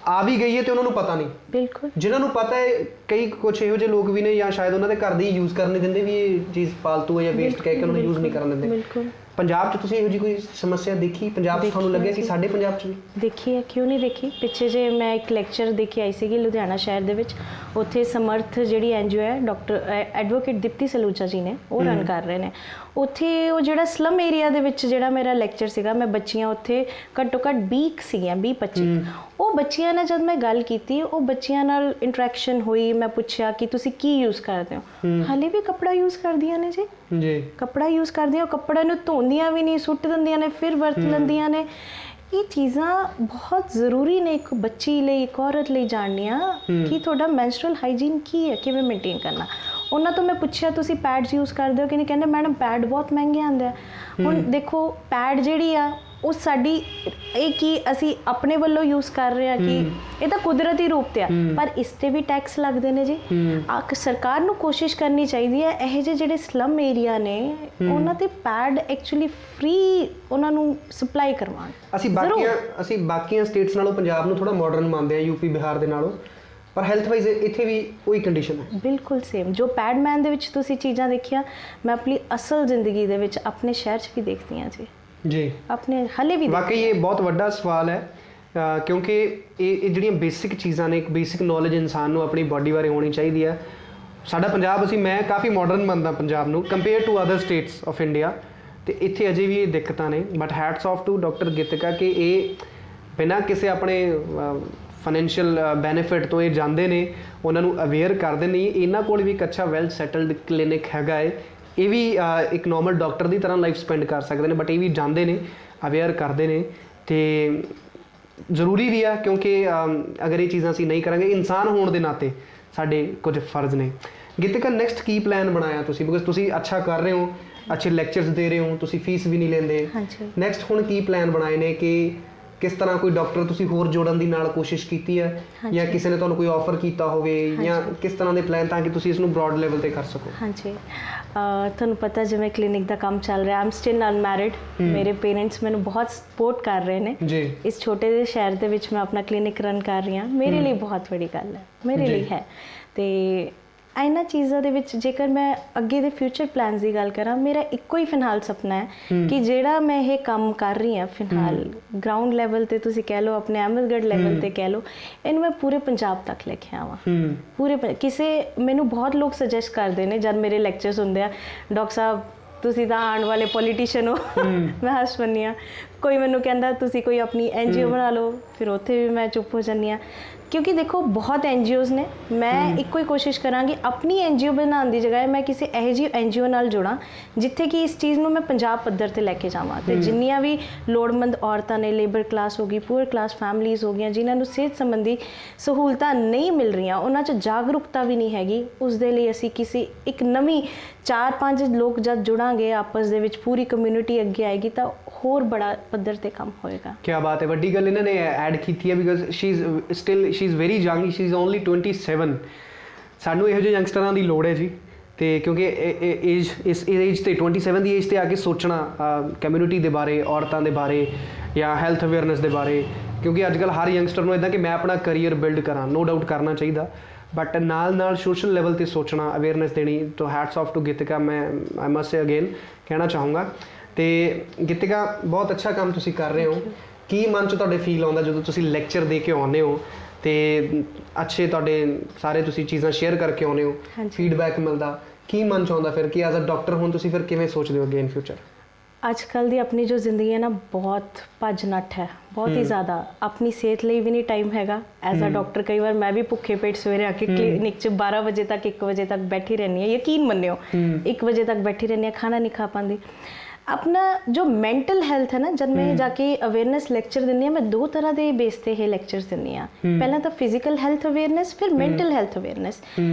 ਆ ਵੀ ਗਈ ਹੈ ਤੇ ਉਹਨਾਂ ਨੂੰ ਪਤਾ ਨਹੀਂ। ਬਿਲਕੁਲ, ਜਿਨ੍ਹਾਂ ਨੂੰ ਪਤਾ ਹੈ, ਕਈ ਕੁਝ ਇਹੋ ਜਿਹੇ ਲੋਕ ਵੀ ਨੇ ਜਾਂ ਸ਼ਾਇਦ ਉਹਨਾਂ ਦੇ ਘਰ ਦੇ ਯੂਜ਼ ਕਰਨ ਨਹੀਂ ਦਿੰਦੇ, ਵੀ ਇਹ ਚੀਜ਼ ਫਾਲਤੂ ਹੈ ਜਾਂ ਵੇਸਟ ਕਹਿ ਕੇ ਉਹਨਾਂ ਨੂੰ ਯੂਜ਼ ਨਹੀਂ ਕਰਨ ਦਿੰਦੇ। ਪੰਜਾਬ 'ਚ ਤੁਸੀਂ ਇਹੋ ਜਿਹੀ ਕੋਈ ਸਮੱਸਿਆ ਦੇਖੀ? ਪੰਜਾਬ 'ਚ ਤੁਹਾਨੂੰ ਲੱਗਿਆ ਕਿ ਸਾਡੇ ਪੰਜਾਬ 'ਚ ਵੀ ਦੇਖੀ ਹੈ? ਕਿਉਂ ਨਹੀਂ ਦੇਖੀ। ਪਿੱਛੇ ਜੇ ਮੈਂ ਇੱਕ ਲੈਕਚਰ ਦੇ ਕੇ ਆਈ ਸੀਗੀ ਲੁਧਿਆਣਾ ਸ਼ਹਿਰ ਦੇ ਵਿੱਚ, ਉੱਥੇ ਸਮਰਥ ਜਿਹੜੀ NGO ਹੈ, ਡਾਕਟਰ ਐਡਵੋਕੇਟ ਦੀਪਤੀ ਸਲੂਚਾ ਜੀ ਨੇ, ਉਹ ਰਨ ਕਰ ਰਹੇ ਨੇ। ਉੱਥੇ ਉਹ ਜਿਹੜਾ ਸਲਮ ਏਰੀਆ ਦੇ ਵਿੱਚ ਜਿਹੜਾ ਮੇਰਾ ਲੈਕਚਰ ਸੀਗਾ, ਮੈਂ ਬੱਚੀਆਂ ਉੱਥੇ ਘੱਟੋ ਘੱਟ 20 ਸੀਗੀਆਂ, 20-25। ਉਹ ਬੱਚੀਆਂ ਨਾਲ ਜਦ ਮੈਂ ਗੱਲ ਕੀਤੀ, ਉਹ ਬੱਚੀਆਂ ਨਾਲ ਇੰਟਰੈਕਸ਼ਨ ਹੋਈ, ਮੈਂ ਪੁੱਛਿਆ ਕਿ ਤੁਸੀਂ ਕੀ ਯੂਜ਼ ਕਰਦੇ ਹੋ, ਹਾਲੇ ਵੀ ਕੱਪੜਾ ਯੂਜ਼ ਕਰਦੀਆਂ ਨੇ ਜੀ, ਕੱਪੜਾ ਯੂਜ਼ ਕਰਦੀਆਂ, ਉਹ ਕੱਪੜੇ ਨੂੰ ਧੋਂਦੀਆਂ ਵੀ ਨਹੀਂ, ਸੁੱਟ ਦਿੰਦੀਆਂ ਨੇ, ਫਿਰ ਵਰਤ ਲੈਂਦੀਆਂ ਨੇ। ਇਹ ਚੀਜ਼ਾਂ ਬਹੁਤ ਜ਼ਰੂਰੀ ਨੇ ਇੱਕ ਬੱਚੀ ਲਈ, ਇੱਕ ਔਰਤ ਲਈ ਜਾਣਨੀਆਂ ਕਿ ਤੁਹਾਡਾ ਮੈਂਸਟਰਲ ਹਾਈਜੀਨ ਕੀ ਹੈ, ਕਿਵੇਂ ਮੇਨਟੇਨ ਕਰਨਾ। ਉਹਨਾਂ ਤੋਂ ਮੈਂ ਪੁੱਛਿਆ ਤੁਸੀਂ ਪੈਡਸ ਯੂਜ਼ ਕਰਦੇ ਹੋ ਕਿ ਨਹੀਂ, ਕਹਿੰਦੇ ਮੈਡਮ ਪੈਡ ਬਹੁਤ ਮਹਿੰਗੇ ਆਉਂਦੇ ਆ। ਹੁਣ ਦੇਖੋ, ਪੈਡ ਜਿਹੜੀ ਆ ਉਹ ਸਾਡੀ ਇਹ ਕੀ ਅਸੀਂ ਆਪਣੇ ਵੱਲੋਂ ਯੂਜ਼ ਕਰ ਰਹੇ ਹਾਂ ਕਿ ਇਹ ਤਾਂ ਕੁਦਰਤੀ ਰੂਪ ਤੇ ਆ, ਪਰ ਇਸ ਤੇ ਵੀ ਟੈਕਸ ਲੱਗਦੇ ਨੇ ਜੀ। ਸਰਕਾਰ ਨੂੰ ਕੋਸ਼ਿਸ਼ ਕਰਨੀ ਚਾਹੀਦੀ ਹੈ ਇਹੋ ਜਿਹੇ ਜਿਹੜੇ ਸਲਮ ਏਰੀਆ ਨੇ ਉਹਨਾਂ ਤੇ ਪੈਡ ਐਕਚੁਅਲੀ ਫ੍ਰੀ ਉਹਨਾਂ ਨੂੰ ਸਪਲਾਈ ਕਰਵਾਉਣ। ਅਸੀਂ ਬਾਕੀਆਂ ਸਟੇਟਸ ਨਾਲੋਂ ਪੰਜਾਬ ਨੂੰ ਥੋੜਾ ਮਾਡਰਨ ਮੰਨਦੇ ਆ, ਯੂਪੀ ਬਿਹਾਰ ਦੇ ਨਾਲੋਂ, ਪਰ ਹੈਲਥ ਵਾਈਜ਼ ਇੱਥੇ ਵੀ ਉਹੀ ਕੰਡੀਸ਼ਨ ਹੈ। ਬਿਲਕੁਲ ਸੇਮ ਜੋ ਪੈਡਮੈਨ ਦੇ ਵਿੱਚ ਤੁਸੀਂ ਚੀਜ਼ਾਂ ਦੇਖੀਆਂ, ਮੈਂ ਆਪਣੀ ਅਸਲ ਜ਼ਿੰਦਗੀ ਦੇ ਵਿੱਚ ਆਪਣੇ ਸ਼ਹਿਰ 'ਚ ਵੀ ਦੇਖਦੀ ਹਾਂ ਜੀ ਆਪਣੇ ਹਾਲੇ ਵੀ। ਵਾਕਈ ਇਹ ਬਹੁਤ ਵੱਡਾ ਸਵਾਲ ਹੈ, ਕਿਉਂਕਿ ਇਹ ਜਿਹੜੀਆਂ ਬੇਸਿਕ ਚੀਜ਼ਾਂ ਨੇ, ਇੱਕ ਬੇਸਿਕ ਨੌਲੇਜ ਇਨਸਾਨ ਨੂੰ ਆਪਣੀ ਬਾਡੀ ਬਾਰੇ ਹੋਣੀ ਚਾਹੀਦੀ ਹੈ। ਸਾਡਾ ਪੰਜਾਬ, ਮੈਂ ਕਾਫੀ ਮਾਡਰਨ ਮੰਨਦਾ ਪੰਜਾਬ ਨੂੰ compare to other states of India, ਅਤੇ ਇੱਥੇ ਅਜੇ ਵੀ ਇਹ ਦਿੱਕਤਾਂ ਨੇ। But hats off to doctor Geetika ਕਿ ਇਹ ਬਿਨਾਂ ਕਿਸੇ ਆਪਣੇ ਫਾਈਨੈਂਸ਼ੀਅਲ ਬੈਨੀਫਿਟ ਤੋਂ ਇਹ ਜਾਂਦੇ ਨੇ, ਉਹਨਾਂ ਨੂੰ ਅਵੇਅਰ ਕਰਦੇ ਨੇ। ਇਹਨਾਂ ਕੋਲ ਵੀ ਇੱਕ ਅੱਛਾ ਵੈਲ ਸੈਟਲਡ ਕਲੀਨਿਕ ਹੈਗਾ ਹੈ ਇਹ ਵੀ ਇੱਕ ਨੋਰਮਲ ਡਾਕਟਰ ਦੀ ਤਰ੍ਹਾਂ ਲਾਈਫ ਸਪੈਂਡ ਕਰ ਸਕਦੇ ਨੇ, ਬਟ ਇਹ ਵੀ ਜਾਂਦੇ ਨੇ, ਅਵੇਅਰ ਕਰਦੇ ਨੇ, ਤੇ ਜ਼ਰੂਰੀ ਵੀ ਆ ਕਿਉਂਕਿ ਅਗਰ ਇਹ ਚੀਜ਼ਾਂ ਅਸੀਂ ਨਹੀਂ ਕਰਾਂਗੇ, ਇਨਸਾਨ ਹੋਣ ਦੇ ਨਾਤੇ ਸਾਡੇ ਕੁਝ ਫਰਜ਼ ਨੇ। ਗੀਤਿਕਾ ਨੈਕਸਟ ਕੀ ਪਲਾਨ ਬਣਾਇਆ ਤੁਸੀਂ, ਬਿਕੋਜ਼ ਤੁਸੀਂ ਅੱਛਾ ਕਰ ਰਹੇ ਹੋ, ਅੱਛੇ ਲੈਕਚਰਸ ਦੇ ਰਹੇ ਹੋ, ਤੁਸੀਂ ਫੀਸ ਵੀ ਨਹੀਂ ਲੈਂਦੇ, ਨੈਕਸਟ ਹੁਣ ਕੀ ਪਲਾਨ ਬਣਾਏ ਨੇ ਕਿ ਕਿਸ ਤਰ੍ਹਾਂ ਕੋਈ ਡਾਕਟਰ ਤੁਸੀਂ ਹੋਰ ਜੋੜਨ ਦੀ ਨਾਲ ਕੋਸ਼ਿਸ਼ ਕੀਤੀ ਹੈ, ਜਾਂ ਕਿਸੇ ਨੇ ਤੁਹਾਨੂੰ ਕੋਈ ਆਫਰ ਕੀਤਾ ਹੋਵੇ, ਜਾਂ ਕਿਸ ਤਰ੍ਹਾਂ ਦੇ ਪਲਾਨ ਤਾਂ ਕਿ ਤੁਸੀਂ ਇਸ ਨੂੰ ਬ੍ਰੌਡ ਲੈਵਲ ਤੇ ਕਰ ਸਕੋ? ਹਾਂਜੀ, ਤੁਹਾਨੂੰ ਪਤਾ ਜਿਵੇਂ ਕਲੀਨਿਕ ਦਾ ਕੰਮ ਚੱਲ ਰਿਹਾ, ਆਮ ਸਟਿਲ ਅਨਮੈਰਿਡ, ਮੇਰੇ ਪੇਰੈਂਟਸ ਮੈਨੂੰ ਬਹੁਤ ਸਪੋਰਟ ਕਰ ਰਹੇ ਨੇ ਜੀ। ਇਸ ਛੋਟੇ ਜਿਹੇ ਸ਼ਹਿਰ ਦੇ ਵਿੱਚ ਮੈਂ ਆਪਣਾ ਕਲੀਨਿਕ ਰਨ ਕਰ ਰਹੀ ਹਾਂ, ਮੇਰੇ ਲਈ ਬਹੁਤ ਵੱਡੀ ਗੱਲ ਹੈ, ਮੇਰੇ ਲਈ ਹੈ। ਤੇ ਇਹਨਾਂ ਚੀਜ਼ਾਂ ਦੇ ਵਿੱਚ ਜੇਕਰ ਮੈਂ ਅੱਗੇ ਦੇ ਫਿਊਚਰ ਪਲਾਨਸ ਦੀ ਗੱਲ ਕਰਾਂ, ਮੇਰਾ ਇੱਕੋ ਹੀ ਫਿਲਹਾਲ ਸੁਪਨਾ ਹੈ ਕਿ ਜਿਹੜਾ ਮੈਂ ਇਹ ਕੰਮ ਕਰ ਰਹੀ ਹਾਂ ਫਿਲਹਾਲ ਗਰਾਊਂਡ ਲੈਵਲ ਤੇ ਤੁਸੀਂ ਕਹਿ ਲਓ, ਆਪਣੇ ਅਹਿਮਦਗੜ੍ਹ ਲੈਵਲ ਤੇ ਕਹਿ ਲਓ, ਇਹਨੂੰ ਮੈਂ ਪੂਰੇ ਪੰਜਾਬ ਤੱਕ ਲੈ ਕੇ ਆਵਾਂ। ਪੂਰੇ ਕਿਸੇ ਮੈਨੂੰ ਬਹੁਤ ਲੋਕ ਸੁਜੈਸਟ ਕਰਦੇ ਨੇ ਜਦ ਮੇਰੇ ਲੈਕਚਰਸ ਹੁੰਦੇ ਆ, ਡਾਕਟਰ ਸਾਹਿਬ ਤੁਸੀਂ ਤਾਂ ਆਉਣ ਵਾਲੇ ਪੋਲੀਟੀਸ਼ੀਅਨ ਹੋ, ਮੈਂ ਹੱਸ ਪੈਂਦੀ ਹਾਂ। ਕੋਈ ਮੈਨੂੰ ਕਹਿੰਦਾ ਤੁਸੀਂ ਕੋਈ ਆਪਣੀ NGO ਬਣਾ ਲਓ, ਫਿਰ ਉੱਥੇ ਵੀ ਮੈਂ ਚੁੱਪ ਹੋ ਜਾਂਦੀ ਹਾਂ, ਕਿਉਂਕਿ ਦੇਖੋ ਬਹੁਤ NGOs ਨੇ, ਮੈਂ ਇੱਕੋ ਹੀ ਕੋਸ਼ਿਸ਼ ਕਰਾਂਗੀ ਆਪਣੀ NGO ਬਣਾਉਣ ਦੀ ਜਗ੍ਹਾ ਮੈਂ ਕਿਸੇ ਇਹੋ ਜਿਹੀ NGO ਨਾਲ ਜੁੜਾਂ ਜਿੱਥੇ ਕਿ ਇਸ ਚੀਜ਼ ਨੂੰ ਮੈਂ ਪੰਜਾਬ ਪੱਧਰ ਤੇ ਲੈ ਕੇ ਜਾਵਾਂ, ਤੇ ਜਿੰਨੀਆਂ ਵੀ ਲੋੜਵੰਦ ਔਰਤਾਂ ਨੇ, ਲੇਬਰ ਕਲਾਸ ਹੋ ਗਈ, ਪੂਅਰ ਕਲਾਸ ਫੈਮਲੀਜ਼ ਹੋ ਗਈਆਂ, ਜਿਨ੍ਹਾਂ ਨੂੰ ਸਿਹਤ ਸੰਬੰਧੀ ਸਹੂਲਤਾਂ ਨਹੀਂ ਮਿਲ ਰਹੀਆਂ, ਉਹਨਾਂ 'ਚ ਜਾਗਰੂਕਤਾ ਵੀ ਨਹੀਂ ਹੈਗੀ, ਉਸ ਦੇ ਲਈ ਅਸੀਂ ਕਿਸੇ ਇੱਕ ਨਵੀਂ 4-5 ਲੋਕ ਜਦ ਜੁੜਾਂਗੇ ਆਪਸ ਦੇ ਵਿੱਚ, ਪੂਰੀ ਕਮਿਊਨਿਟੀ ਅੱਗੇ ਆਏਗੀ ਤਾਂ ਹੋਰ ਬੜਾ ਪੱਧਰ ਤੇ ਕੰਮ ਹੋਏਗਾ। ਕੀ ਬਾਤ ਹੈ, ਵੱਡੀ ਗੱਲ ਇਹਨਾਂ ਨੇ ਐਡ ਕੀਤੀ ਹੈ, because she is very young, she is only 27। ਸਾਨੂੰ ਇਹੋ ਜਿਹੇ ਯੰਗਸਟਰਾਂ ਦੀ ਲੋੜ ਹੈ ਜੀ, ਤੇ ਕਿਉਂਕਿ ਇਸ ਏਜ ਤੇ 27 ਦੀ ਏਜ ਤੇ ਆ ਕੇ ਸੋਚਣਾ ਕਮਿਊਨਿਟੀ ਦੇ ਬਾਰੇ, ਔਰਤਾਂ ਦੇ ਬਾਰੇ, ਜਾਂ ਹੈਲਥ ਅਵੇਅਰਨੈਸ ਦੇ ਬਾਰੇ, ਕਿਉਂਕਿ ਅੱਜ ਕੱਲ੍ਹ ਹਰ ਯੰਗਸਟਰ ਨੂੰ ਇੱਦਾਂ ਕਿ ਮੈਂ ਆਪਣਾ ਕਰੀਅਰ ਬਿਲਡ ਕਰਾਂ, ਨੋ ਡਾਊਟ ਕਰਨਾ ਚਾਹੀਦਾ, ਬਟ ਨਾਲ ਸੋਸ਼ਲ ਲੈਵਲ ਤੇ ਸੋਚਣਾ, ਅਵੇਅਰਨੈਸ ਦੇਣੀ। ਤਾਂ ਹੈਟਸ ਆਫ ਟੂ ਗੀਤਿਕਾ, ਮੈਂ ਆਈ ਮਸਟ ਸੇ ਅਗੇਨ ਕਹਿਣਾ ਚਾਹੂੰਗਾ। ਤੇ ਗੀਤਿਕਾ ਬਹੁਤ ਅੱਛਾ ਕੰਮ ਤੁਸੀਂ ਕਰ ਰਹੇ ਹੋ। ਕੀ ਮਨ 'ਚ ਤੁਹਾਡੇ ਫੀਲ ਆਉਂਦਾ ਜਦੋਂ ਤੁਸੀਂ ਲੈਕਚਰ ਦੇ ਕੇ ਆਉਂਦੇ ਹੋ ਤੇ ਅੱਛੇ ਤੁਹਾਡੇ ਸਾਰੇ ਤੁਸੀਂ ਚੀਜ਼ਾਂ ਸ਼ੇਅਰ ਕਰਕੇ ਆਉਂਦੇ ਹੋ, ਫੀਡਬੈਕ ਮਿਲਦਾ, ਕੀ ਮਨ 'ਚ ਆਉਂਦਾ ਫਿਰ ਕਿ ਐਜ਼ ਅ ਡਾਕਟਰ ਹੁਣ ਤੁਸੀਂ ਫਿਰ ਕਿਵੇਂ ਸੋਚਦੇ ਹੋ ਅੱਗੇ ਇਨ ਫਿਊਚਰ? ਅੱਜ ਕੱਲ੍ਹ ਦੀ ਆਪਣੀ ਜੋ ਜ਼ਿੰਦਗੀ ਹੈ ਨਾ, ਬਹੁਤ ਭੱਜ ਨੱਠ ਹੈ, ਬਹੁਤ ਹੀ ਜ਼ਿਆਦਾ, ਆਪਣੀ ਸਿਹਤ ਲਈ ਵੀ ਨਹੀਂ ਟਾਈਮ ਹੈਗਾ। ਐਜ਼ ਅ ਡਾਕਟਰ ਕਈ ਵਾਰ ਮੈਂ ਵੀ ਭੁੱਖੇ ਪੇਟ ਸਵੇਰੇ ਆ ਕੇ ਕਲੀਨਿਕ 'ਚ 12 ਵਜੇ ਤੱਕ 1 ਵਜੇ ਤੱਕ ਬੈਠੀ ਰਹਿੰਦੀ ਹਾਂ, ਯਕੀਨ ਮੰਨਿਓ 1 ਵਜੇ ਤੱਕ ਬੈਠੀ ਰਹਿੰਦੀ ਹਾਂ, ਖਾਣਾ ਨਹੀਂ ਖਾ ਪਾਉਂਦੀ। ਆਪਣਾ ਜੋ ਮੈਂਟਲ ਹੈਲਥ ਹੈ ਨਾ, ਜਦ ਮੈਂ ਜਾ ਕੇ ਅਵੇਅਰਨੈਸ ਲੈਕਚਰ ਦਿੰਦੀ ਹਾਂ, ਮੈਂ 2 ਤਰ੍ਹਾਂ ਦੇ ਬੇਸ ਤੇ ਇਹ ਲੈਕਚਰਸ ਦਿੰਦੀ ਹਾਂ। ਪਹਿਲਾਂ ਤਾਂ ਫਿਜ਼ੀਕਲ ਹੈਲਥ ਅਵੇਅਰਨੈਸ, ਫਿਰ ਮੈਂਟਲ ਹੈਲਥ ਅਵੇਅਰਨੈਸ।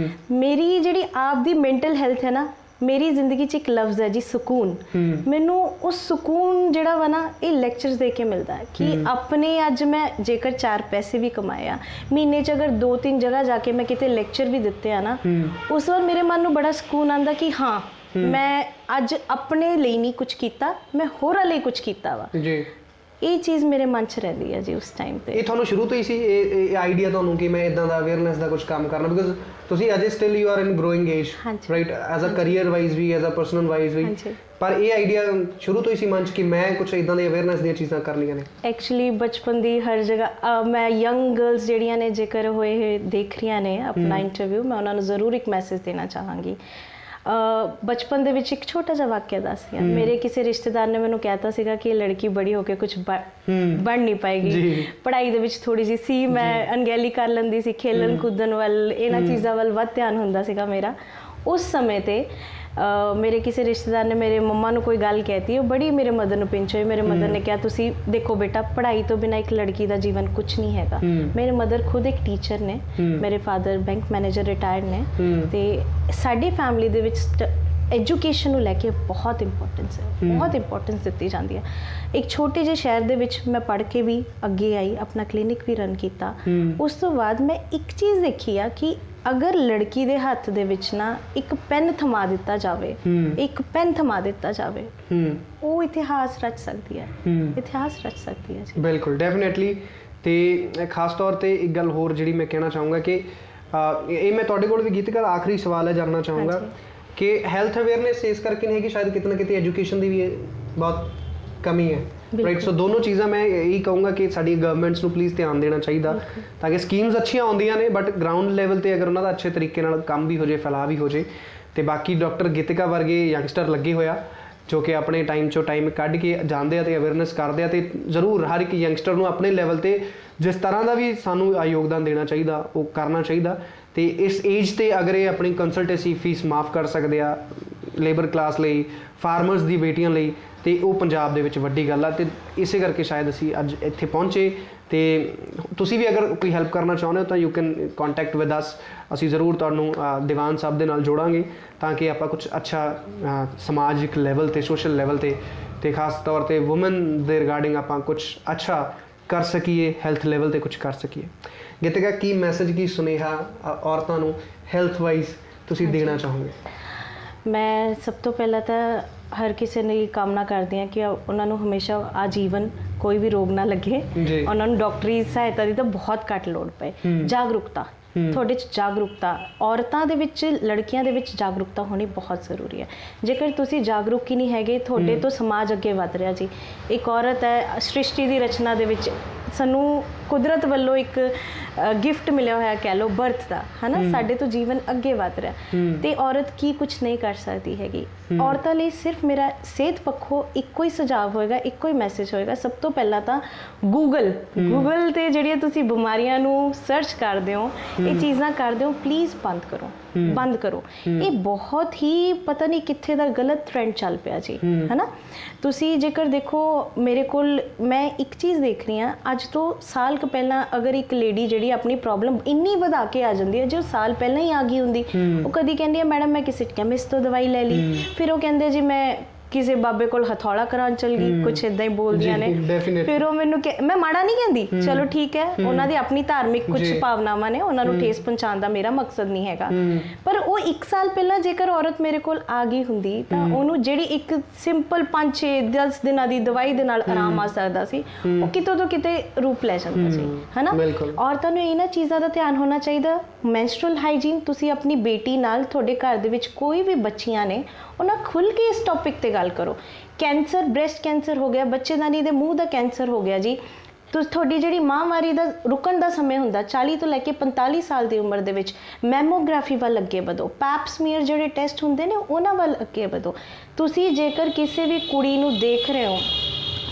ਮੇਰੀ ਜਿਹੜੀ ਆਪ ਦੀ ਮੈਂਟਲ ਹੈਲਥ ਹੈ ਨਾ, ਮੇਰੀ ਜ਼ਿੰਦਗੀ 'ਚ ਇੱਕ ਲਫ਼ਜ਼ ਹੈ ਜੀ, ਸਕੂਨ। ਮੈਨੂੰ ਉਹ ਸਕੂਨ ਜਿਹੜਾ ਵਾ ਨਾ, ਇਹ ਲੈਕਚਰਸ ਦੇ ਕੇ ਮਿਲਦਾ ਹੈ ਕਿ ਆਪਣੇ ਅੱਜ ਮੈਂ ਜੇਕਰ 4 ਪੈਸੇ ਵੀ ਕਮਾਏ ਆ ਮਹੀਨੇ 'ਚ, ਅਗਰ 2-3 ਜਗ੍ਹਾ ਜਾ ਕੇ ਮੈਂ ਕਿਤੇ ਲੈਕਚਰ ਵੀ ਦਿੱਤੇ ਆ ਨਾ, ਉਸ ਵਾਰ ਮੇਰੇ ਮਨ ਨੂੰ ਬੜਾ ਸਕੂਨ ਆਉਂਦਾ ਕਿ ਹਾਂ ਮੈਂ ਅੱਜ ਆਪਣੇ ਲਈ ਨਹੀਂ ਕੁਝ ਕੀਤਾ, ਮੈਂ ਹੋਰਾਂ ਲਈ ਕੁਝ ਕੀਤਾ ਵਾ ਜੀ। ਇਹ ਚੀਜ਼ ਮੇਰੇ ਮਨ 'ਚ ਰਹਿੰਦੀ ਹੈ ਜੀ ਉਸ ਟਾਈਮ ਤੇ। ਇਹ ਤੁਹਾਨੂੰ ਸ਼ੁਰੂ ਤੋਂ ਹੀ ਸੀ ਇਹ ਆਈਡੀਆ ਤੁਹਾਨੂੰ ਕਿ ਮੈਂ ਇਦਾਂ ਦਾ ਅਵੇਅਰਨੈਸ ਦਾ ਕੁਝ ਕੰਮ ਕਰਨਾ? ਬਿਕਾਜ਼ ਤੁਸੀਂ ਅਜੇ still you are in growing age, right, as a career wise ਵੀ, ਐਜ਼ ਅ ਪਰਸਨਲ ਵਾਈਜ਼ ਵੀ, ਪਰ ਇਹ ਆਈਡੀਆ ਸ਼ੁਰੂ ਤੋਂ ਹੀ ਸੀ ਮਨ 'ਚ ਕਿ ਮੈਂ ਕੁਝ ਇਦਾਂ ਦੀ ਅਵੇਅਰਨੈਸ ਦੀਆਂ ਚੀਜ਼ਾਂ ਕਰਨੀਆਂ ਨੇ? ਐਕਚੁਅਲੀ ਬਚਪਨ ਦੀ ਹਰ ਜਗ੍ਹਾ ਮੈਂ ਯੰਗ ਗਰਲਸ ਜਿਹੜੀਆਂ ਨੇ ਜੇਕਰ ਹੋਏ ਦੇਖ ਰਹੀਆਂ ਨੇ ਆਪਣਾ ਇੰਟਰਵਿਊ, ਮੈਂ ਉਹਨਾਂ ਨੂੰ ਜ਼ਰੂਰ ਇੱਕ ਮੈਸੇਜ ਦੇਣਾ ਚਾਹਾਂਗੀ। ਬਚਪਨ ਦੇ ਵਿੱਚ ਇੱਕ ਛੋਟਾ ਜਿਹਾ ਵਾਕਿਆ ਦੱਸਦੀ ਹਾਂ। ਮੇਰੇ ਕਿਸੇ ਰਿਸ਼ਤੇਦਾਰ ਨੇ ਮੈਨੂੰ ਕਹਿਤਾ ਸੀਗਾ ਕਿ ਇਹ ਲੜਕੀ ਬੜੀ ਹੋ ਕੇ ਕੁਝ ਬਣ ਨਹੀਂ ਪਾਏਗੀ, ਪੜ੍ਹਾਈ ਦੇ ਵਿੱਚ ਥੋੜੀ ਜਿਹੀ ਸੀ, ਮੈਂ ਅਣਗਹਿਲੀ ਕਰ ਲੈਂਦੀ ਸੀ, ਖੇਲਣ ਕੁੱਦਣ ਵੱਲ, ਇਹਨਾਂ ਚੀਜ਼ਾਂ ਵੱਲ ਵੱਧ ਧਿਆਨ ਹੁੰਦਾ ਸੀਗਾ ਮੇਰਾ। ਉਸ ਸਮੇਂ ਤੇ ਮੇਰੇ ਕਿਸੇ ਰਿਸ਼ਤੇਦਾਰ ਨੇ ਮੇਰੇ ਮੰਮਾ ਨੂੰ ਕੋਈ ਗੱਲ ਕਹਿਤੀ, ਉਹ ਬੜੀ ਮੇਰੇ ਮਦਰ ਨੂੰ ਪਿੰਚ ਹੋਈ। ਮੇਰੇ ਮਦਰ ਨੇ ਕਿਹਾ ਤੁਸੀਂ ਦੇਖੋ ਬੇਟਾ, ਪੜ੍ਹਾਈ ਤੋਂ ਬਿਨਾਂ ਇੱਕ ਲੜਕੀ ਦਾ ਜੀਵਨ ਕੁਝ ਨਹੀਂ ਹੈਗਾ। ਮੇਰੇ ਮਦਰ ਖੁਦ ਇੱਕ ਟੀਚਰ ਨੇ, ਮੇਰੇ ਫਾਦਰ ਬੈਂਕ ਮੈਨੇਜਰ ਰਿਟਾਇਰਡ ਨੇ, ਤੇ ਸਾਡੀ ਫੈਮਿਲੀ ਦੇ ਵਿੱਚ ਐਜੂਕੇਸ਼ਨ ਨੂੰ ਲੈ ਕੇ ਬਹੁਤ ਇੰਪੋਰਟੈਂਸ ਹੈ, ਬਹੁਤ ਇੰਪੋਰਟੈਂਸ ਦਿੱਤੀ ਜਾਂਦੀ ਹੈ। ਇੱਕ ਛੋਟੇ ਜਿਹੇ ਸ਼ਹਿਰ ਦੇ ਵਿੱਚ ਮੈਂ ਪੜ੍ਹ ਕੇ ਵੀ ਅੱਗੇ ਆਈ, ਆਪਣਾ ਕਲੀਨਿਕ ਵੀ ਰਨ ਕੀਤਾ। ਉਸ ਤੋਂ ਬਾਅਦ ਮੈਂ ਇੱਕ ਚੀਜ਼ ਦੇਖੀ ਆ ਕਿ ਅਗਰ ਲੜਕੀ ਦੇ ਹੱਥ ਦੇ ਵਿੱਚ ਨਾ ਇੱਕ ਪੈਨ ਥਮਾ ਦਿੱਤਾ ਜਾਵੇ, ਇੱਕ ਪੈਨ ਥਮਾ ਦਿੱਤਾ ਜਾਵੇ, ਉਹ ਇਤਿਹਾਸ ਰਚ ਸਕਦੀ ਹੈ, ਇਤਿਹਾਸ ਰਚ ਸਕਦੀ ਹੈ ਜੀ। ਬਿਲਕੁਲ, ਡੈਫੀਨੇਟਲੀ। ਤੇ ਖਾਸ ਤੌਰ ਤੇ ਇੱਕ ਗੱਲ ਹੋਰ ਜਿਹੜੀ ਮੈਂ ਕਹਿਣਾ ਚਾਹੂੰਗਾ ਕਿ ਇਹ ਮੈਂ ਤੁਹਾਡੇ ਕੋਲ ਵੀ ਗੀਤਕਾਰ ਆਖਰੀ ਸਵਾਲ ਹੈ ਜਾਣਨਾ ਚਾਹੂੰਗਾ ਕਿ ਹੈਲਥ ਅਵੇਅਰਨੈਸ ਇਸ ਕਰਕੇ ਨਹੀਂ ਹੈ ਕਿ ਸ਼ਾਇਦ ਕਿਤੇ ਨਾ ਕਿਤੇ ਐਜੂਕੇਸ਼ਨ ਦੀ ਵੀ ਬਹੁਤ ਕਮੀ ਹੈ, ਰਾਈਟ? ਸੋ ਦੋਨੋਂ ਚੀਜ਼ਾਂ ਮੈਂ ਇਹੀ ਕਹੂੰਗਾ ਕਿ ਸਾਡੀ ਗਵਰਨਮੈਂਟਸ ਨੂੰ ਪਲੀਜ਼ ਧਿਆਨ ਦੇਣਾ ਚਾਹੀਦਾ ਤਾਂ ਕਿ ਸਕੀਮਸ ਅੱਛੀਆਂ ਆਉਂਦੀਆਂ ਨੇ, ਬਟ ਗਰਾਊਂਡ ਲੈਵਲ ਤੇ ਅਗਰ ਉਹਨਾਂ ਦਾ ਅੱਛੇ ਤਰੀਕੇ ਨਾਲ ਕੰਮ ਵੀ ਹੋ ਜਾਏ, ਫੈਲਾਅ ਵੀ ਹੋ ਜਾਏ। ਤੇ ਬਾਕੀ ਡਾਕਟਰ ਗੀਤਿਕਾ ਵਰਗੇ ਯੰਗਸਟਰ ਲੱਗੇ ਹੋਇਆ ਜੋ ਕਿ ਆਪਣੇ ਟਾਈਮ 'ਚੋਂ ਟਾਈਮ ਕੱਢ ਕੇ ਜਾਂਦੇ ਆ ਤੇ ਅਵੇਅਰਨੈਸ ਕਰਦੇ ਆ, ਤੇ ਜ਼ਰੂਰ ਹਰ ਇੱਕ ਯੰਗਸਟਰ ਨੂੰ ਆਪਣੇ ਲੈਵਲ ਤੇ ਜਿਸ ਤਰ੍ਹਾਂ ਦਾ ਵੀ ਸਾਨੂੰ ਯੋਗਦਾਨ ਦੇਣਾ ਚਾਹੀਦਾ ਉਹ ਕਰਨਾ ਚਾਹੀਦਾ। ਤੇ ਇਸ ਏਜ ਤੇ ਅਗਰ ਇਹ ਆਪਣੀ ਕੰਸਲਟੈਂਸੀ ਫੀਸ ਮਾਫ ਕਰ ਸਕਦੇ ਆ, ਲੇਬਰ ਕਲਾਸ ਲਈ, ਫਾਰਮਰਸ ਦੀ ਬੇਟੀਆਂ ਲਈ, ਤੇ ਉਹ ਪੰਜਾਬ ਦੇ ਵਿੱਚ ਵੱਡੀ ਗੱਲ ਆ। ਤੇ ਇਸੇ ਕਰਕੇ ਸ਼ਾਇਦ ਅਸੀਂ ਅੱਜ ਇੱਥੇ ਪਹੁੰਚੇ। ਤੇ ਤੁਸੀਂ ਵੀ ਅਗਰ ਕੋਈ ਹੈਲਪ ਕਰਨਾ ਚਾਹੁੰਦੇ ਹੋ ਤਾਂ you can contact with us. ਅਸੀਂ ਜ਼ਰੂਰ ਤੁਹਾਨੂੰ ਦੀਵਾਨ ਸਾਹਿਬ ਦੇ ਨਾਲ ਜੋੜਾਂਗੇ ਤਾਂ ਕਿ ਆਪਾਂ ਕੁਝ ਅੱਛਾ ਸਮਾਜਿਕ ਲੈਵਲ ਤੇ, ਸੋਸ਼ਲ ਲੈਵਲ ਤੇ ਖਾਸ ਤੌਰ ਤੇ ਵੂਮਨ ਦੇ ਰਿਗਾਰਡਿੰਗ ਆਪਾਂ ਕੁਝ ਅੱਛਾ ਕਰ ਸਕੀਏ, ਹੈਲਥ ਲੈਵਲ ਤੇ ਕੁਝ ਕਰ ਸਕੀਏ। ਗਿਤਿਕਾ, ਕੀ ਮੈਸੇਜ, ਕੀ ਸੁਨੇਹਾ ਔਰਤਾਂ ਨੂੰ ਹੈਲਥ ਵਾਈਜ਼ ਤੁਸੀਂ ਦੇਣਾ ਚਾਹੋਗੇ? ਮੈਂ ਸਭ ਤੋਂ ਪਹਿਲਾਂ ਤਾਂ ਹਰ ਕਿਸੇ ਨੇ ਕਾਮਨਾ ਕਰਦੀ ਹਾਂ ਕਿ ਉਹਨਾਂ ਨੂੰ ਹਮੇਸ਼ਾ ਆਜੀਵਨ ਕੋਈ ਵੀ ਰੋਗ ਨਾ ਲੱਗੇ, ਉਹਨਾਂ ਨੂੰ ਡਾਕਟਰੀ ਸਹਾਇਤਾ ਦੀ ਤਾਂ ਬਹੁਤ ਘੱਟ ਲੋੜ ਪਏ। ਜਾਗਰੂਕਤਾ, ਤੁਹਾਡੇ 'ਚ ਜਾਗਰੂਕਤਾ, ਔਰਤਾਂ ਦੇ ਵਿੱਚ, ਲੜਕੀਆਂ ਦੇ ਵਿੱਚ ਜਾਗਰੂਕਤਾ ਹੋਣੀ ਬਹੁਤ ਜ਼ਰੂਰੀ ਹੈ। ਜੇਕਰ ਤੁਸੀਂ ਜਾਗਰੂਕ ਹੀ ਨਹੀਂ ਹੈਗੇ, ਤੁਹਾਡੇ ਤੋਂ ਸਮਾਜ ਅੱਗੇ ਵੱਧ ਰਿਹਾ ਜੀ। ਇੱਕ ਔਰਤ ਹੈ, ਸ੍ਰਿਸ਼ਟੀ ਦੀ ਰਚਨਾ ਦੇ ਵਿੱਚ ਸਾਨੂੰ ਕੁਦਰਤ ਵੱਲੋਂ ਇੱਕ ਗਿਫਟ ਮਿਲਿਆ ਹੋਇਆ, ਕਹਿ ਲਓ ਬਰਥ ਦਾ, ਹੈ ਨਾ। ਸਾਡੇ ਤੋਂ ਜੀਵਨ ਅੱਗੇ ਵੱਧ ਰਿਹਾ ਤੇ ਔਰਤ ਕੀ ਕੁਝ ਨਹੀਂ ਕਰ ਸਕਦੀ ਹੈਗੀ। ਔਰਤਾਂ ਲਈ ਸਿਰਫ ਮੇਰਾ ਸਿਹਤ ਪੱਖੋਂ ਇੱਕੋ ਹੀ ਸੁਝਾਅ ਹੋਏਗਾ, ਇੱਕੋ ਹੀ ਮੈਸੇਜ ਹੋਏਗਾ। ਸਭ ਤੋਂ ਪਹਿਲਾਂ ਤਾਂ ਗੂਗਲ ਤੇ ਜਿਹੜੀਆਂ ਤੁਸੀਂ ਬਿਮਾਰੀਆਂ ਨੂੰ ਸਰਚ ਕਰਦੇ ਹੋ, ਇਹ ਚੀਜ਼ਾਂ ਕਰਦੇ ਹੋ, ਪਲੀਜ਼ ਬੰਦ ਕਰੋ। ਇਹ ਬਹੁਤ ਹੀ ਪਤਾ ਨਹੀਂ ਕਿੱਥੇ ਦਾ ਗਲਤ ਟ੍ਰੈਂਡ ਚੱਲ ਪਿਆ ਜੀ, ਹੈ ਨਾ। ਤੁਸੀਂ ਜੇਕਰ ਦੇਖੋ, ਮੇਰੇ ਕੋਲ ਮੈਂ ਇੱਕ ਚੀਜ਼ ਦੇਖ ਰਹੀ ਹਾਂ, ਅੱਜ ਤੋਂ ਸਾਲ ਕੁ ਪਹਿਲਾਂ ਅਗਰ ਇੱਕ ਲੇਡੀ ਜਿਹੜੀ ਆਪਣੀ ਪ੍ਰੋਬਲਮ ਇੰਨੀ ਵਧਾ ਕੇ ਆ ਜਾਂਦੀ ਹੈ, ਜੋ ਸਾਲ ਪਹਿਲਾਂ ਹੀ ਆ ਗਈ ਹੁੰਦੀ, ਉਹ ਕਦੀ ਕਹਿੰਦੀ ਹੈ ਮੈਡਮ ਮੈਂ ਕਿਸੇ ਕੈਮਿਸਟ ਤੋਂ ਦਵਾਈ ਲੈ ਲਈ, ਫਿਰ ਉਹ ਕਹਿੰਦੇ ਜੀ ਮੈਂ ਕਿਸੇ ਬਾਬੇ ਕੋਲ ਹਥੌਲਾ ਕਰਾਉਣ ਚੱਲ ਗਈ, ਕੁਛ ਇਦਾਂ ਹੀ ਬੋਲਦੀਆਂ ਨੇ। ਫਿਰ ਉਹ ਮੈਨੂੰ ਮੈਂ ਮਾੜਾ ਨਹੀਂ ਕਹਿੰਦੀ, ਚਲੋ ਠੀਕ ਹੈ, ਉਹਨਾਂ ਦੀ ਆਪਣੀ ਧਾਰਮਿਕ ਕੁਝ ਭਾਵਨਾਵਾਂ ਨੇ, ਉਹਨਾਂ ਨੂੰ ਠੇਸ ਪਹੁੰਚਾਉਣ ਦਾ ਮੇਰਾ ਮਕਸਦ ਨਹੀਂ ਹੈਗਾ। ਪਰ ਉਹ 1 ਸਾਲ ਪਹਿਲਾਂ ਜੇਕਰ ਔਰਤ ਮੇਰੇ ਕੋਲ ਆ ਗਈ ਹੁੰਦੀ ਤਾਂ ਉਹਨੂੰ ਜਿਹੜੀ ਇੱਕ ਸਿੰਪਲ 5-6-10 ਦਿਨਾਂ ਦੀ ਦਵਾਈ ਦੇ ਨਾਲ ਆਰਾਮ ਆ ਸਕਦਾ ਸੀ, ਉਹ ਕਿਤੋਂ ਤੋਂ ਕਿਤੇ ਰੂਪ ਲੈ ਜਾਂਦਾ ਸੀ, ਹੈ ਨਾ। ਔਰਤਾਂ ਨੂੰ ਇਹਨਾਂ ਚੀਜ਼ਾਂ ਦਾ ਧਿਆਨ ਹੋਣਾ ਚਾਹੀਦਾ। ਮੈਂਸਟਰੁਅਲ ਹਾਈਜੀਨ, ਤੁਸੀਂ ਆਪਣੀ ਬੇਟੀ ਨਾਲ, ਤੁਹਾਡੇ ਘਰ ਦੇ ਵਿੱਚ ਕੋਈ ਵੀ ਬੱਚੀਆਂ ਨੇ, ਉਹਨਾਂ ਖੁੱਲ੍ਹ ਕੇ ਇਸ ਟੌਪਿਕ ਤੇ ਗੱਲ ਕਰੋ। ਕੈਂਸਰ, ਬ੍ਰੈਸਟ ਕੈਂਸਰ ਹੋ ਗਿਆ, ਬੱਚੇਦਾਨੀ ਦੇ ਮੂੰਹ ਦਾ ਕੈਂਸਰ ਹੋ ਗਿਆ ਜੀ, ਤੁਹਾਡੀ ਜਿਹੜੀ ਮਾਹਵਾਰੀ ਦਾ ਰੁਕਣ ਦਾ ਸਮੇਂ ਹੁੰਦਾ 40 ਤੋਂ ਲੈ ਕੇ 45 ਸਾਲ ਦੀ ਉਮਰ ਦੇ ਵਿੱਚ, ਮੈਮੋਗ੍ਰਾਫੀ ਵੱਲ ਅੱਗੇ ਵਧੋ। ਪੈਪ ਸਮੀਅਰ ਜਿਹੜੇ ਟੈਸਟ ਹੁੰਦੇ ਨੇ, ਉਹਨਾਂ ਵੱਲ ਅੱਗੇ ਵਧੋ। ਤੁਸੀਂ ਜੇਕਰ ਕਿਸੇ ਵੀ ਕੁੜੀ ਨੂੰ ਦੇਖ ਰਹੇ ਹੋ,